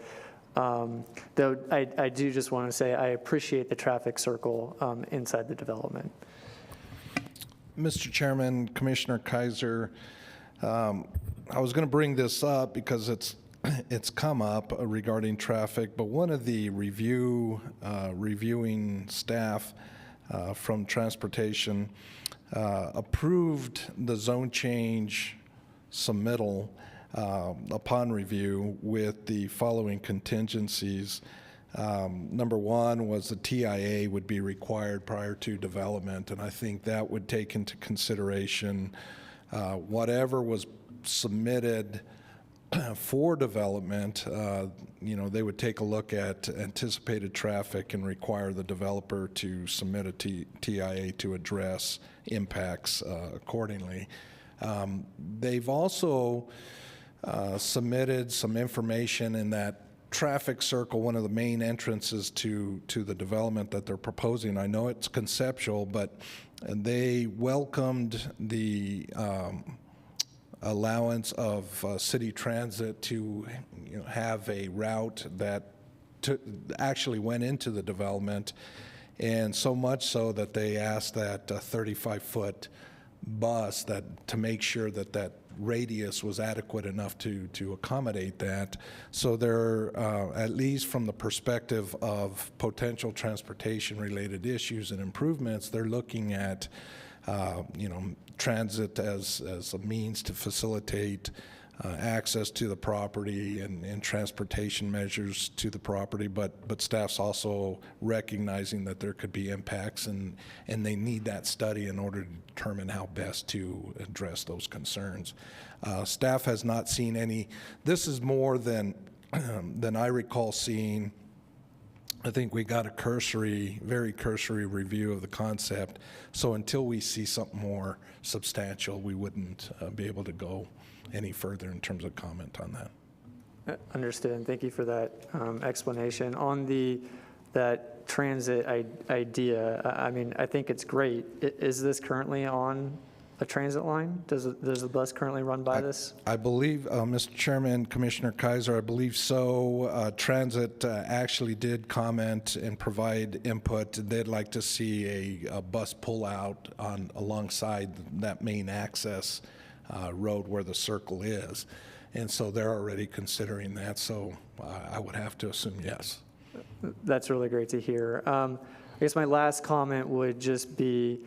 Though I do just want to say I appreciate the traffic circle inside the development. Mr. Chairman, Commissioner Kaiser, I was going to bring this up because it's come up regarding traffic, but one of the reviewing staff from transportation approved the zone change submittal upon review with the following contingencies. Number one was the TIA would be required prior to development, and I think that would take into consideration whatever was submitted for development. They would take a look at anticipated traffic and require the developer to submit a TIA to address impacts accordingly. They've also submitted some information in that traffic circle, one of the main entrances to the development that they're proposing. I know it's conceptual, but they welcomed the allowance of city transit to have a route that actually went into the development, and so much so that they asked that 35-foot bus to make sure that radius was adequate enough to accommodate that. So they're, at least from the perspective of potential transportation-related issues and improvements, they're looking at transit as a means to facilitate access to the property and transportation measures to the property, but staff's also recognizing that there could be impacts, and they need that study in order to determine how best to address those concerns. Staff has not seen any. This is more than I recall seeing. I think we got a very cursory review of the concept. So until we see something more substantial, we wouldn't be able to go any further in terms of comment on that. Understood. Thank you for that explanation. On that transit idea, I mean, I think it's great. Is this currently on a transit line? Does the bus currently run by this? I believe, Mr. Chairman, Commissioner Kaiser, I believe so. Transit actually did comment and provide input. They'd like to see a bus pull out alongside that main access road where the circle is. And so they're already considering that. So I would have to assume yes. That's really great to hear. I guess my last comment would just be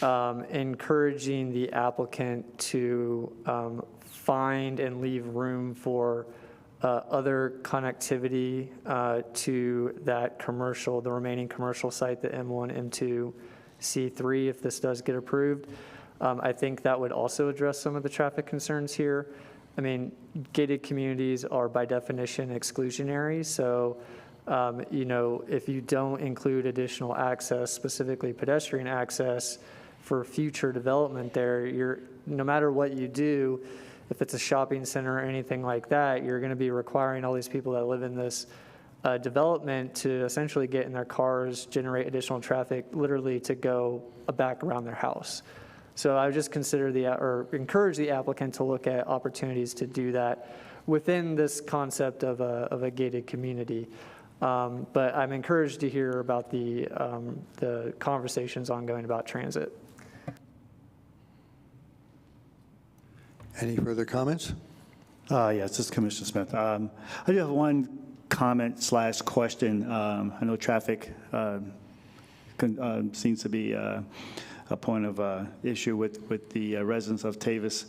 encouraging the applicant to find and leave room for other connectivity to that the remaining commercial site, the M1, M2, C3, if this does get approved. I think that would also address some of the traffic concerns here. I mean, gated communities are by definition exclusionary, so if you don't include additional access, specifically pedestrian access, for future development there, no matter what you do, if it's a shopping center or anything like that, you're going to be requiring all these people that live in this development to essentially get in their cars, generate additional traffic, literally to go back around their house. So I would just encourage the applicant to look at opportunities to do that within this concept of a gated community. But I'm encouraged to hear about the conversations ongoing about transit. Any further comments? Yes, this is Commissioner Smith. I do have one comment/question. I know traffic seems to be a point of issue with the residents of Tavis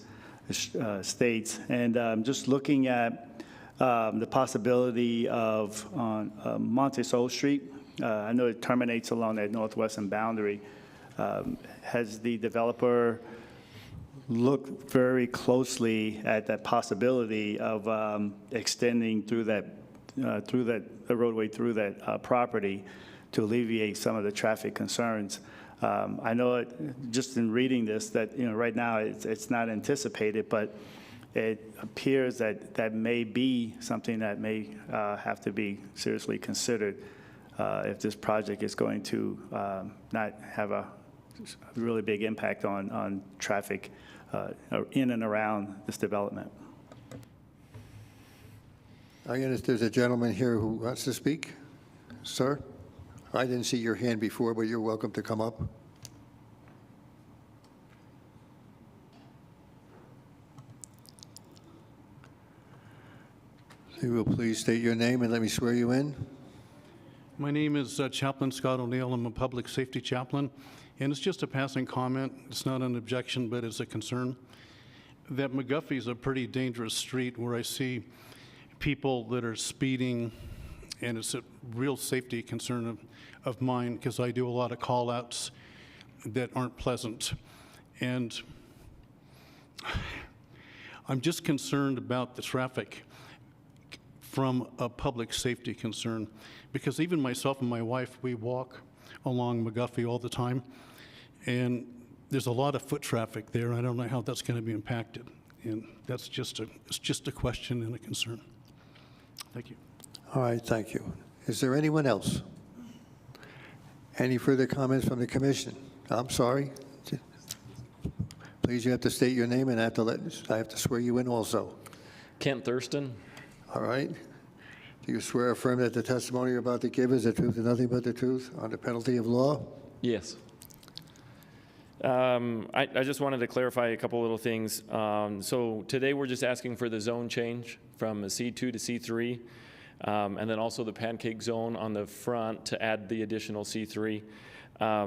Estates, and just looking at the possibility of on Montesol Street. I know it terminates along that northwestern boundary. Has the developer look very closely at that possibility of extending through that roadway through that property to alleviate some of the traffic concerns. I know just in reading this that right now it's not anticipated, but it appears that that may be something that may have to be seriously considered if this project is going to not have a really big impact on traffic in and around this development. I guess there's a gentleman here who wants to speak. Sir? I didn't see your hand before, but you're welcome to come up. If you will please state your name and let me swear you in. My name is Chaplain Scott O'Neill. I'm a public safety chaplain, and it's just a passing comment. It's not an objection, but it's a concern. That McGuffey is a pretty dangerous street where I see people that are speeding, and it's a real safety concern of mine because I do a lot of call-outs that aren't pleasant. And I'm just concerned about the traffic from a public safety concern, because even myself and my wife, we walk along McGuffey all the time, and there's a lot of foot traffic there. I don't know how that's going to be impacted, and it's just a question and a concern. Thank you. All right, thank you. Is there anyone else? Any further comments from the commission? I'm sorry. Please, you have to state your name, and I have to swear you in also. Kent Thurston. All right. Do you swear or affirm that the testimony you're about to give is the truth and nothing but the truth under penalty of law? Yes. I just wanted to clarify a couple little things. So today we're just asking for the zone change from a C2 to C3, and then also the pancake zone on the front to add the additional C3. A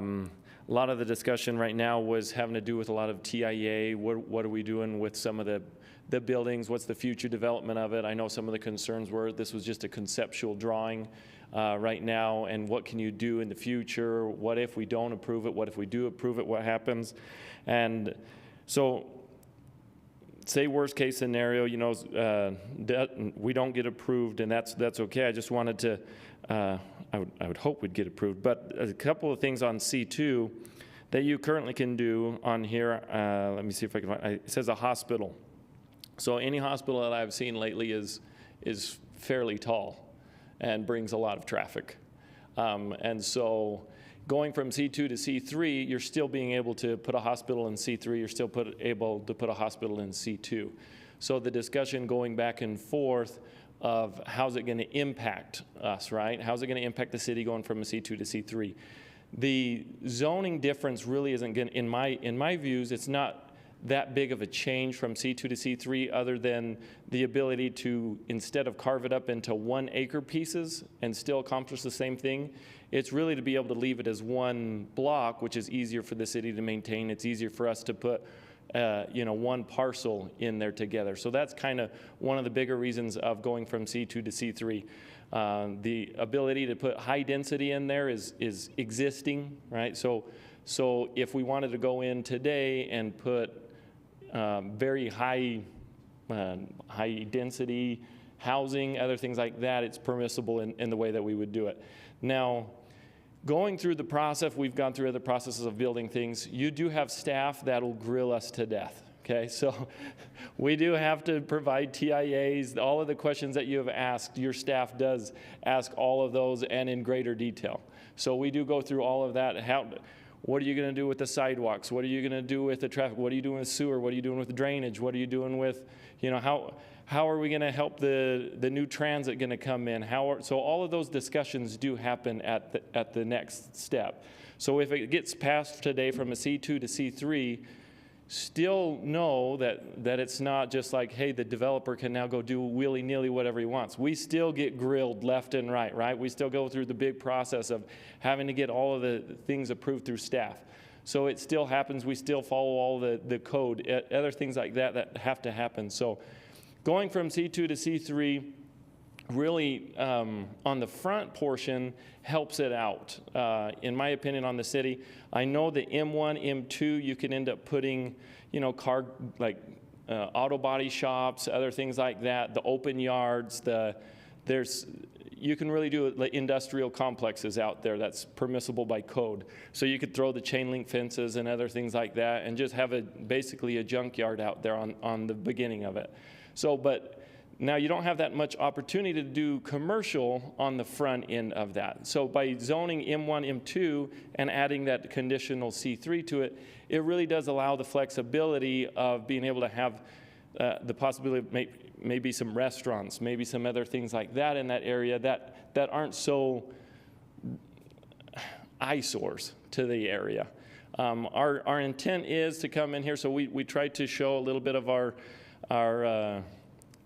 lot of the discussion right now was having to do with a lot of TIA. What are we doing with some of the buildings? What's the future development of it? I know some of the concerns were this was just a conceptual drawing right now, and what can you do in the future? What if we don't approve it? What if we do approve it? What happens? And so say worst case scenario, we don't get approved, and that's okay. I just wanted to, I would hope we'd get approved. But a couple of things on C2 that you currently can do on here. Let me see if I can find it. Says a hospital. So any hospital that I've seen lately is fairly tall and brings a lot of traffic. And so going from C2 to C3, you're still being able to put a hospital in C3, you're still able to put a hospital in C2. So the discussion going back and forth of how's it gonna impact us, right? How's it gonna impact the city going from a C2 to C3? The zoning difference really isn't gonna, in my views, it's not that big of a change from C2 to C3 other than the ability to, instead of carve it up into 1 acre pieces and still accomplish the same thing, it's really to be able to leave it as one block, which is easier for the city to maintain. It's easier for us to put one parcel in there together. So that's kind of one of the bigger reasons of going from C2 to C3. The ability to put high density in there is existing, right? So if we wanted to go in today and put very high density housing, other things like that, it's permissible in the way that we would do it. Now, going through the process, we've gone through other processes of building things. You do have staff that'll grill us to death, okay? So we do have to provide TIAs. All of the questions that you have asked, your staff does ask all of those and in greater detail. So we do go through all of that. What are you going to do with the sidewalks? What are you going to do with the traffic? What are you doing with sewer? What are you doing with drainage? What are you doing with, how are we going to help the new transit going to come in? So all of those discussions do happen at the next step. So if it gets passed today from a C2 to C3, still know that it's not just like, hey, the developer can now go do willy-nilly whatever he wants. We still get grilled left and right? We still go through the big process of having to get all of the things approved through staff. So it still happens. We still follow all the code, other things like that have to happen. So going from C2 to C3, really, on the front portion, helps it out, in my opinion, on the city. I know the M1, M2, you can end up putting, you know, auto body shops, other things like that, the open yards, you can really do like industrial complexes out there that's permissible by code. So you could throw the chain link fences and other things like that and just have basically a junkyard out there on the beginning of it. So, but now you don't have that much opportunity to do commercial on the front end of that. So by zoning M1, M2 and adding that conditional C3 to it, it really does allow the flexibility of being able to have the possibility of maybe some restaurants, maybe some other things like that in that area that aren't so eyesores to the area. Our intent is to come in here, so we tried to show a little bit of our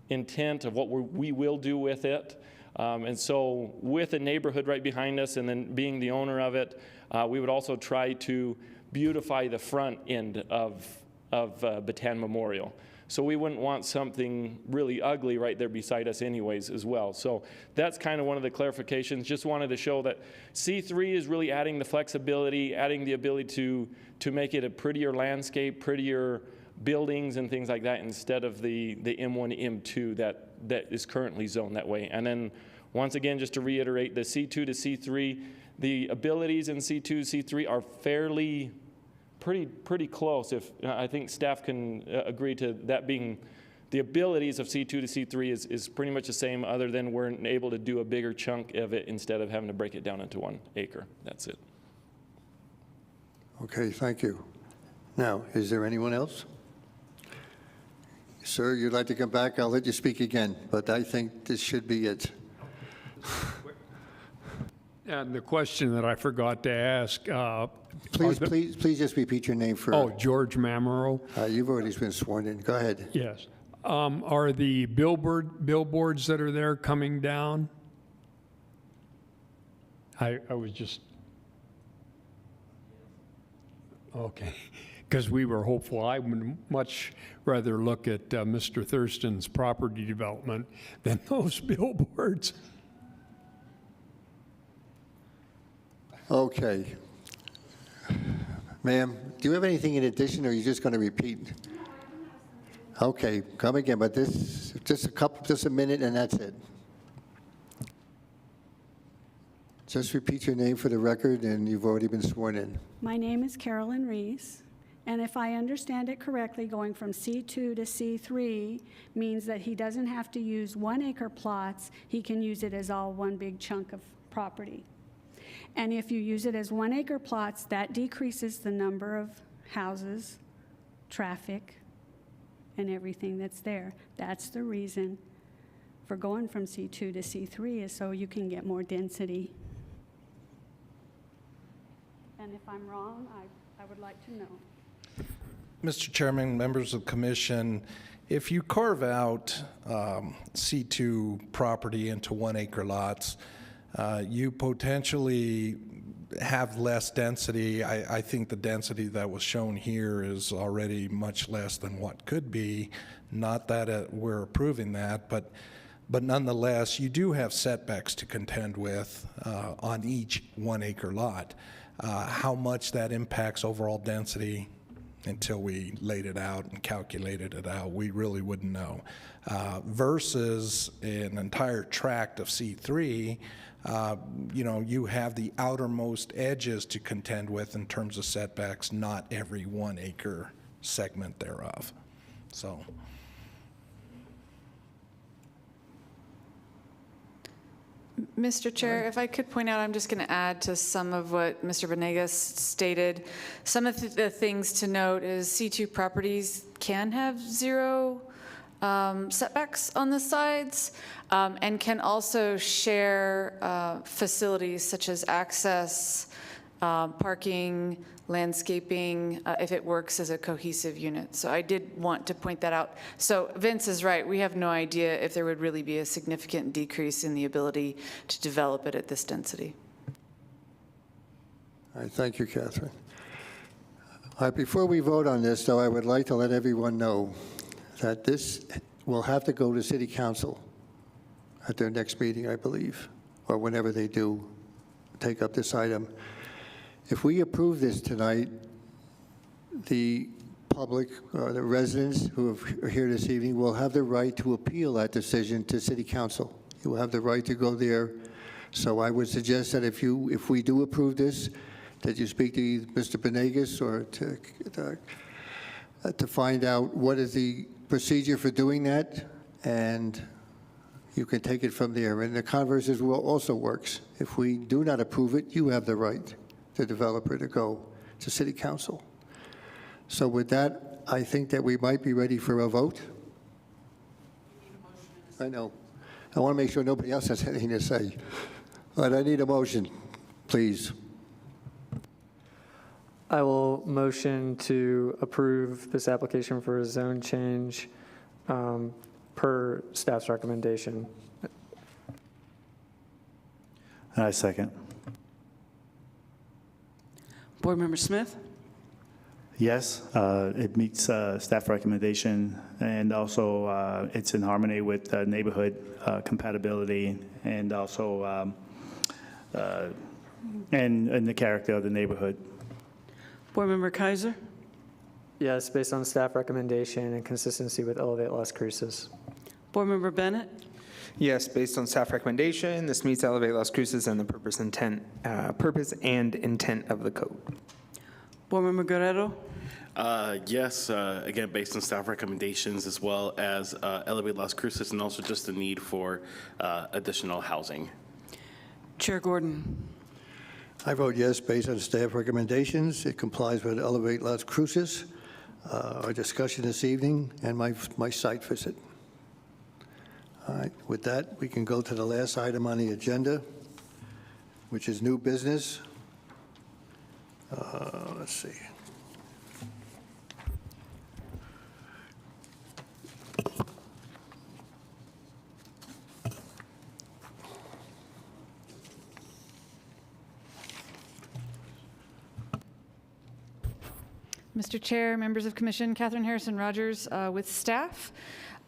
intent of what we will do with it. And so with a neighborhood right behind us and then being the owner of it, we would also try to beautify the front end of Bataan Memorial. So we wouldn't want something really ugly right there beside us anyways as well. So that's kind of one of the clarifications. Just wanted to show that C3 is really adding the flexibility, adding the ability to make it a prettier landscape, prettier buildings and things like that instead of the M1, M2 that is currently zoned that way. And then once again, just to reiterate, the C2 to C3, the abilities in C2, C3 are fairly pretty close. If I think staff can agree to that being the abilities of C2 to C3 is pretty much the same, other than we're able to do a bigger chunk of it instead of having to break it down into 1 acre. That's it. Okay, thank you. Now, is there anyone else? Sir, you'd like to come back? I'll let you speak again, but I think this should be it. And the question that I forgot to ask. Please just repeat your name for. Oh, George Mamero. You've already been sworn in. Go ahead. Yes. Are the billboards that are there coming down? I was just. Okay. Because we were hopeful. I would much rather look at Mr. Thurston's property development than those billboards. Okay. Ma'am, do you have anything in addition, or are you just going to repeat? Okay, come again, but this, just a minute, and that's it. Just repeat your name for the record, and you've already been sworn in. My name is Carolyn Reese, and if I understand it correctly, going from C2 to C3 means that he doesn't have to use 1 acre plots. He can use it as all one big chunk of property. And if you use it as 1 acre plots, that decreases the number of houses, traffic, and everything that's there. That's the reason for going from C2 to C3, is so you can get more density. And if I'm wrong, I would like to know. Mr. Chairman, members of the commission, if you carve out C2 property into 1 acre lots, you potentially have less density. I think the density that was shown here is already much less than what could be. Not that we're approving that, but nonetheless, you do have setbacks to contend with on each 1 acre lot. How much that impacts overall density, until we laid it out and calculated it out, we really wouldn't know. Versus an entire tract of C3, you have the outermost edges to contend with in terms of setbacks, not every 1 acre segment thereof. So. Mr. Chair, if I could point out, I'm just going to add to some of what Mr. Venegas stated. Some of the things to note is C2 properties can have 0 setbacks on the sides, and can also share facilities such as access, parking, landscaping, if it works as a cohesive unit. So I did want to point that out. So Vince is right. We have no idea if there would really be a significant decrease in the ability to develop it at this density. All right, thank you, Catherine. All right, before we vote on this, though, I would like to let everyone know that this will have to go to City Council at their next meeting, I believe, or whenever they do take up this item. If we approve this tonight, the public, or the residents who are here this evening will have the right to appeal that decision to City Council. You will have the right to go there. So I would suggest that if we do approve this, that you speak to Mr. Benegas or to find out what is the procedure for doing that, and you can take it from there. And the converse also works. If we do not approve it, you have the right, the developer, to go to City Council. So with that, I think that we might be ready for a vote. I know. I want to make sure nobody else has anything to say. But I need a motion, please. I will motion to approve this application for a zone change per staff's recommendation. I second. Board Member Smith? Yes, it meets staff recommendation, and also it's in harmony with neighborhood compatibility, and also and the character of the neighborhood. Board Member Kaiser? Yes, based on staff recommendation and consistency with Elevate Las Cruces. Board Member Bennett? Yes, based on staff recommendation, this meets Elevate Las Cruces and the purpose and intent of the code. Board Member Guerrero? Yes, again, based on staff recommendations, as well as Elevate Las Cruces, and also just the need for additional housing. Chair Gordon? I vote yes, based on staff recommendations. It complies with Elevate Las Cruces, our discussion this evening, and my site visit. All right, with that, we can go to the last item on the agenda, which is new business. Let's see. Mr. Chair, members of Commission, Catherine Harrison Rogers with staff.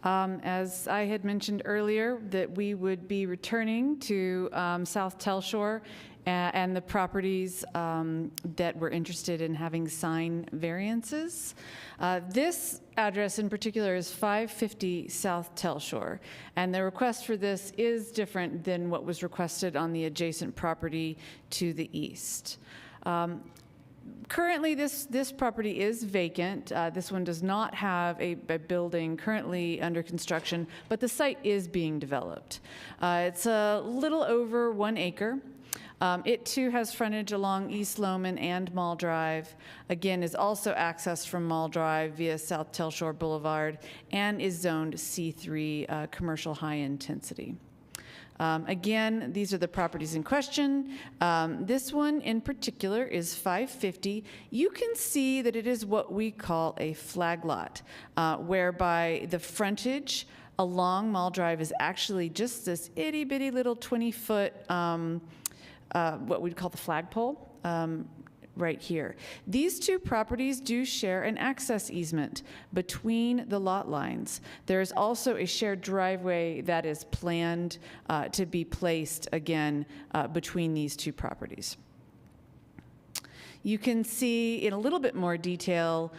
As I had mentioned earlier, that we would be returning to South Telshore and the properties that we're interested in having sign variances. This address in particular is 550 South Telshore, and the request for this is different than what was requested on the adjacent property to the east. Currently, this property is vacant. This one does not have a building currently under construction, but the site is being developed. It's a little over 1 acre. It too has frontage along East Loman and Mall Drive. Again, is also accessed from Mall Drive via South Telshore Boulevard and is zoned C3 commercial high intensity. Again, these are the properties in question. This one in particular is 550. You can see that it is what we call a flag lot, whereby the frontage along Mall Drive is actually just this itty bitty little 20-foot, what we'd call the flagpole, right here. These two properties do share an access easement between the lot lines. There is also a shared driveway that is planned to be placed again between these two properties. You can see in a little bit more detail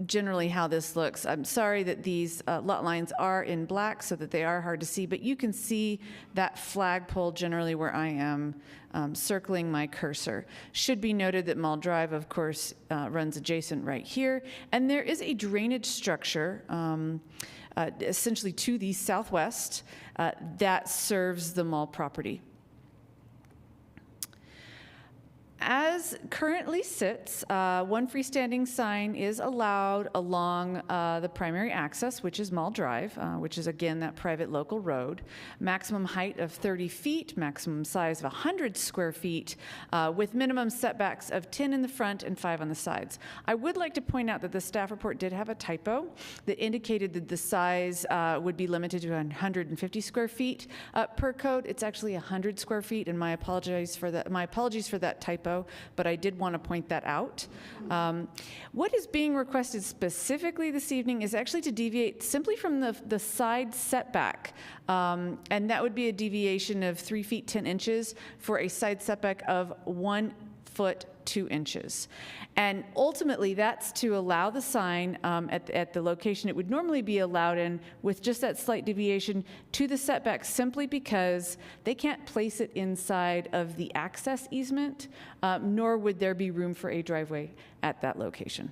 generally how this looks. I'm sorry that these lot lines are in black so that they are hard to see, but you can see that flagpole generally where I am circling my cursor. Should be noted that Mall Drive, of course, runs adjacent right here, and there is a drainage structure essentially to the southwest that serves the mall property. As currently sits, one freestanding sign is allowed along the primary access, which is Mall Drive, which is again that private local road. Maximum height of 30 feet, maximum size of 100 square feet, with minimum setbacks of 10 in the front and 5 on the sides. I would like to point out that the staff report did have a typo that indicated that the size would be limited to 150 square feet per code. It's actually 100 square feet, and my apologies for that typo. typo, but I did want to point that out. What is being requested specifically this evening is actually to deviate simply from the side setback, and that would be a deviation of 3 feet 10 inches for a side setback of 1 foot 2 inches. And ultimately, that's to allow the sign at the location it would normally be allowed in with just that slight deviation to the setback, simply because they can't place it inside of the access easement, nor would there be room for a driveway at that location.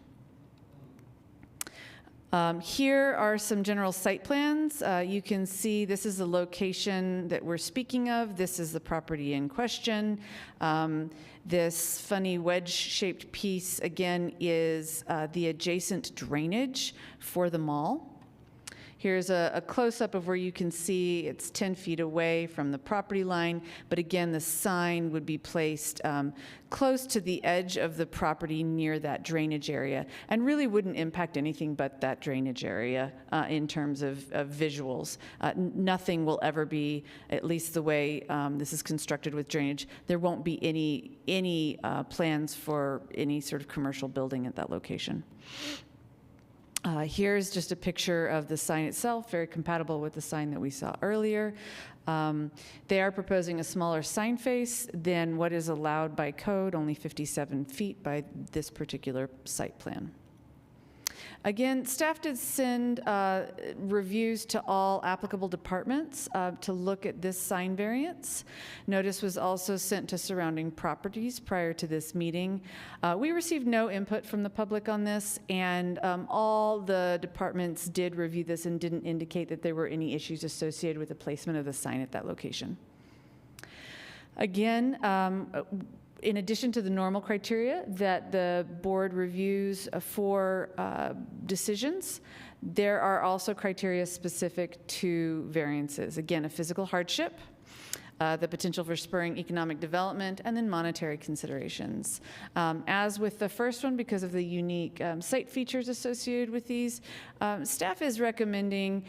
Here are some general site plans. You can see this is the location that we're speaking of. This is the property in question. This funny wedge-shaped piece, again, is the adjacent drainage for the mall. Here's a close-up of where you can see it's 10 feet away from the property line, but again, the sign would be placed close to the edge of the property near that drainage area, and really wouldn't impact anything but that drainage area in terms of visuals. Nothing will ever be, at least the way this is constructed with drainage, there won't be any plans for any sort of commercial building at that location. Here's just a picture of the sign itself, very compatible with the sign that we saw earlier. They are proposing a smaller sign face than what is allowed by code, only 57 feet by this particular site plan. Again, staff did send reviews to all applicable departments to look at this sign variance. Notice was also sent to surrounding properties prior to this meeting. We received no input from the public on this, and all the departments did review this and didn't indicate that there were any issues associated with the placement of the sign at that location. Again, in addition to the normal criteria that the board reviews for decisions, there are also criteria specific to variances. Again, a physical hardship, the potential for spurring economic development, and then monetary considerations. As with the first one, because of the unique site features associated with these, staff is recommending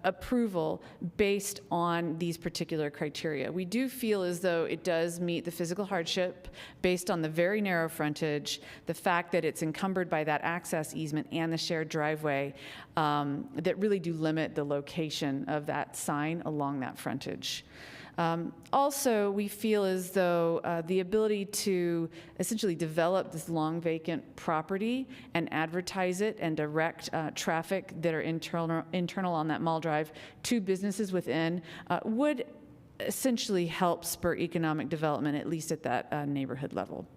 approval based on these particular criteria. We do feel as though it does meet the physical hardship based on the very narrow frontage, the fact that it's encumbered by that access easement and the shared driveway that really do limit the location of that sign along that frontage. Also, we feel as though the ability to essentially develop this long vacant property and advertise it and direct traffic that are internal on that mall drive to businesses within would essentially help spur economic development, at least at that neighborhood level.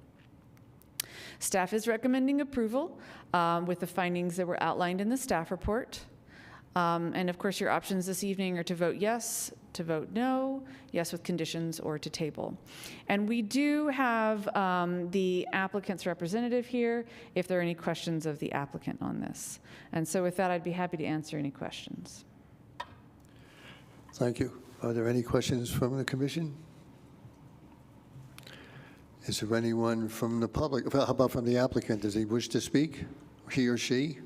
Staff is recommending approval with the findings that were outlined in the staff report. And of course, your options this evening are to vote yes, to vote no, yes with conditions, or to table. And we do have the applicant's representative here if there are any questions of the applicant on this. And so with that, I'd be happy to answer any questions. Thank you. Are there any questions from the commission? Is there anyone from the public? How about from the applicant? Does he wish to speak, he or she?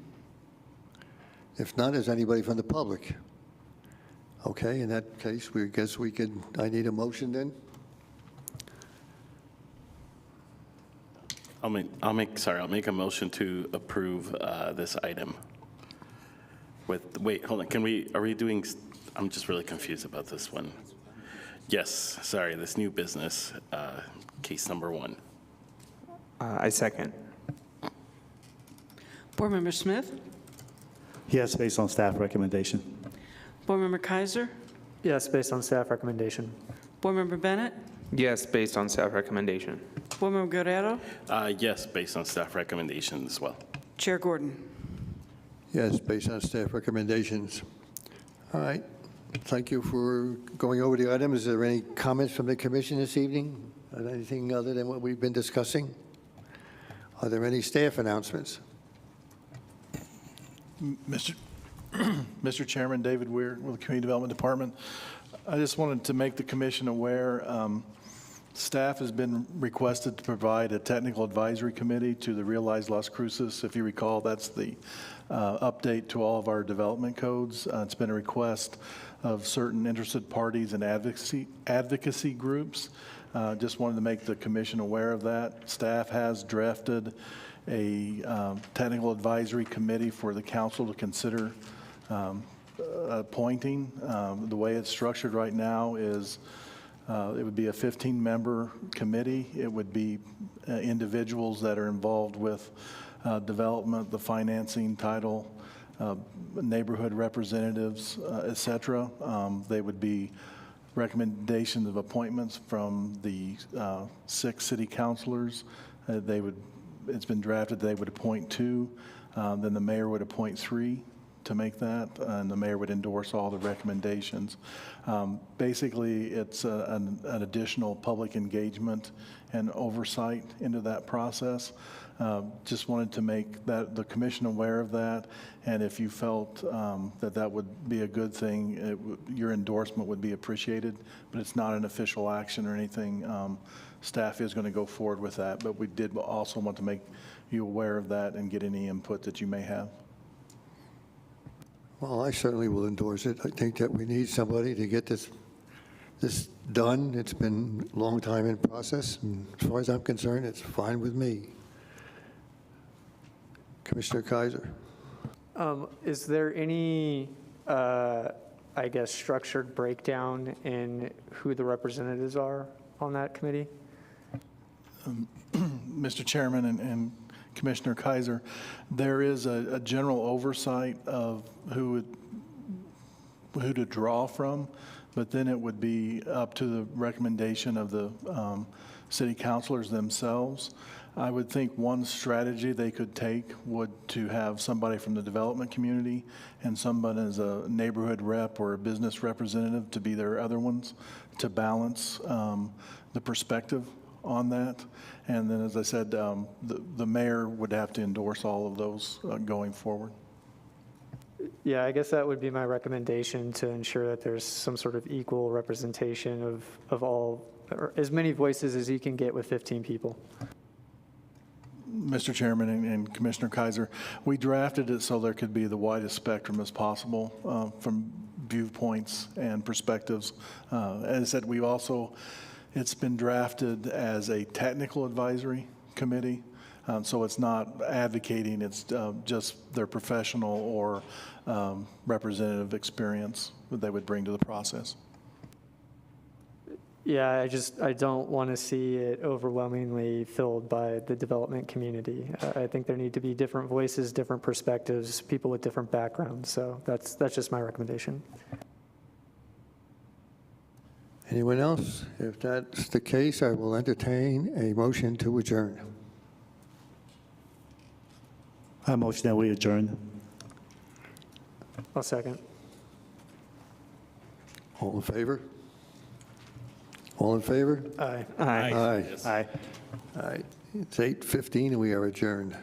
If not, is anybody from the public? Okay, in that case, we guess we could, I need a motion then? I'll make a motion to approve this item. Wait, hold on, are we doing, I'm just really confused about this one. Yes, sorry, this new business, case number 1. I second. Board Member Smith? Yes, based on staff recommendation. Board Member Kaiser? Yes, based on staff recommendation. Board Member Bennett? Yes, based on staff recommendation. Board Member Guerrero? Yes, based on staff recommendation as well. Chair Gordon? Yes, based on staff recommendations. All right. Thank you for going over the items. Is there any comments from the commission this evening? Anything other than what we've been discussing? Are there any staff announcements? Mr. Chairman, David Weir with the Community Development Department. I just wanted to make the commission aware, staff has been requested to provide a technical advisory committee to the Realized Las Cruces. If you recall, that's the update to all of our development codes. It's been a request of certain interested parties and advocacy groups. Just wanted to make the commission aware of that. Staff has drafted a technical advisory committee for the council to consider appointing. The way it's structured right now is it would be a 15-member committee. It would be individuals that are involved with development, the financing, title, neighborhood representatives, et cetera. They would be recommendations of appointments from the 6 city councilors. It's been drafted, they would appoint 2, then the mayor would appoint 3 to make that, and the mayor would endorse all the recommendations. Basically, it's an additional public engagement and oversight into that process. Just wanted to make the commission aware of that, and if you felt that would be a good thing, your endorsement would be appreciated, but it's not an official action or anything. Staff is going to go forward with that, but we did also want to make you aware of that and get any input that you may have. Well, I certainly will endorse it. I think that we need somebody to get this done. It's been a long time in process, and as far as I'm concerned, it's fine with me. Commissioner Kaiser. Is there any, I guess, structured breakdown in who the representatives are on that committee? Mr. Chairman and Commissioner Kaiser, there is a general oversight of who to draw from, but then it would be up to the recommendation of the city councilors themselves. I would think one strategy they could take would to have somebody from the development community and someone as a neighborhood rep or a business representative to be their other ones to balance the perspective on that. And then, as I said, the mayor would have to endorse all of those going forward. Yeah, I guess that would be my recommendation, to ensure that there's some sort of equal representation of all, or as many voices as you can get with 15 people. Mr. Chairman and Commissioner Kaiser, we drafted it so there could be the widest spectrum as possible from viewpoints and perspectives. As I said, it's been drafted as a technical advisory committee, so it's not advocating, it's just their professional or representative experience that they would bring to the process. Yeah, I don't want to see it overwhelmingly filled by the development community. I think there need to be different voices, different perspectives, people with different backgrounds. So that's just my recommendation. Anyone else? If that's the case, I will entertain a motion to adjourn. I motion that we adjourn. I'll second. All in favor? All in favor? Aye. Aye. Aye. Aye. It's 8:15 and we are adjourned.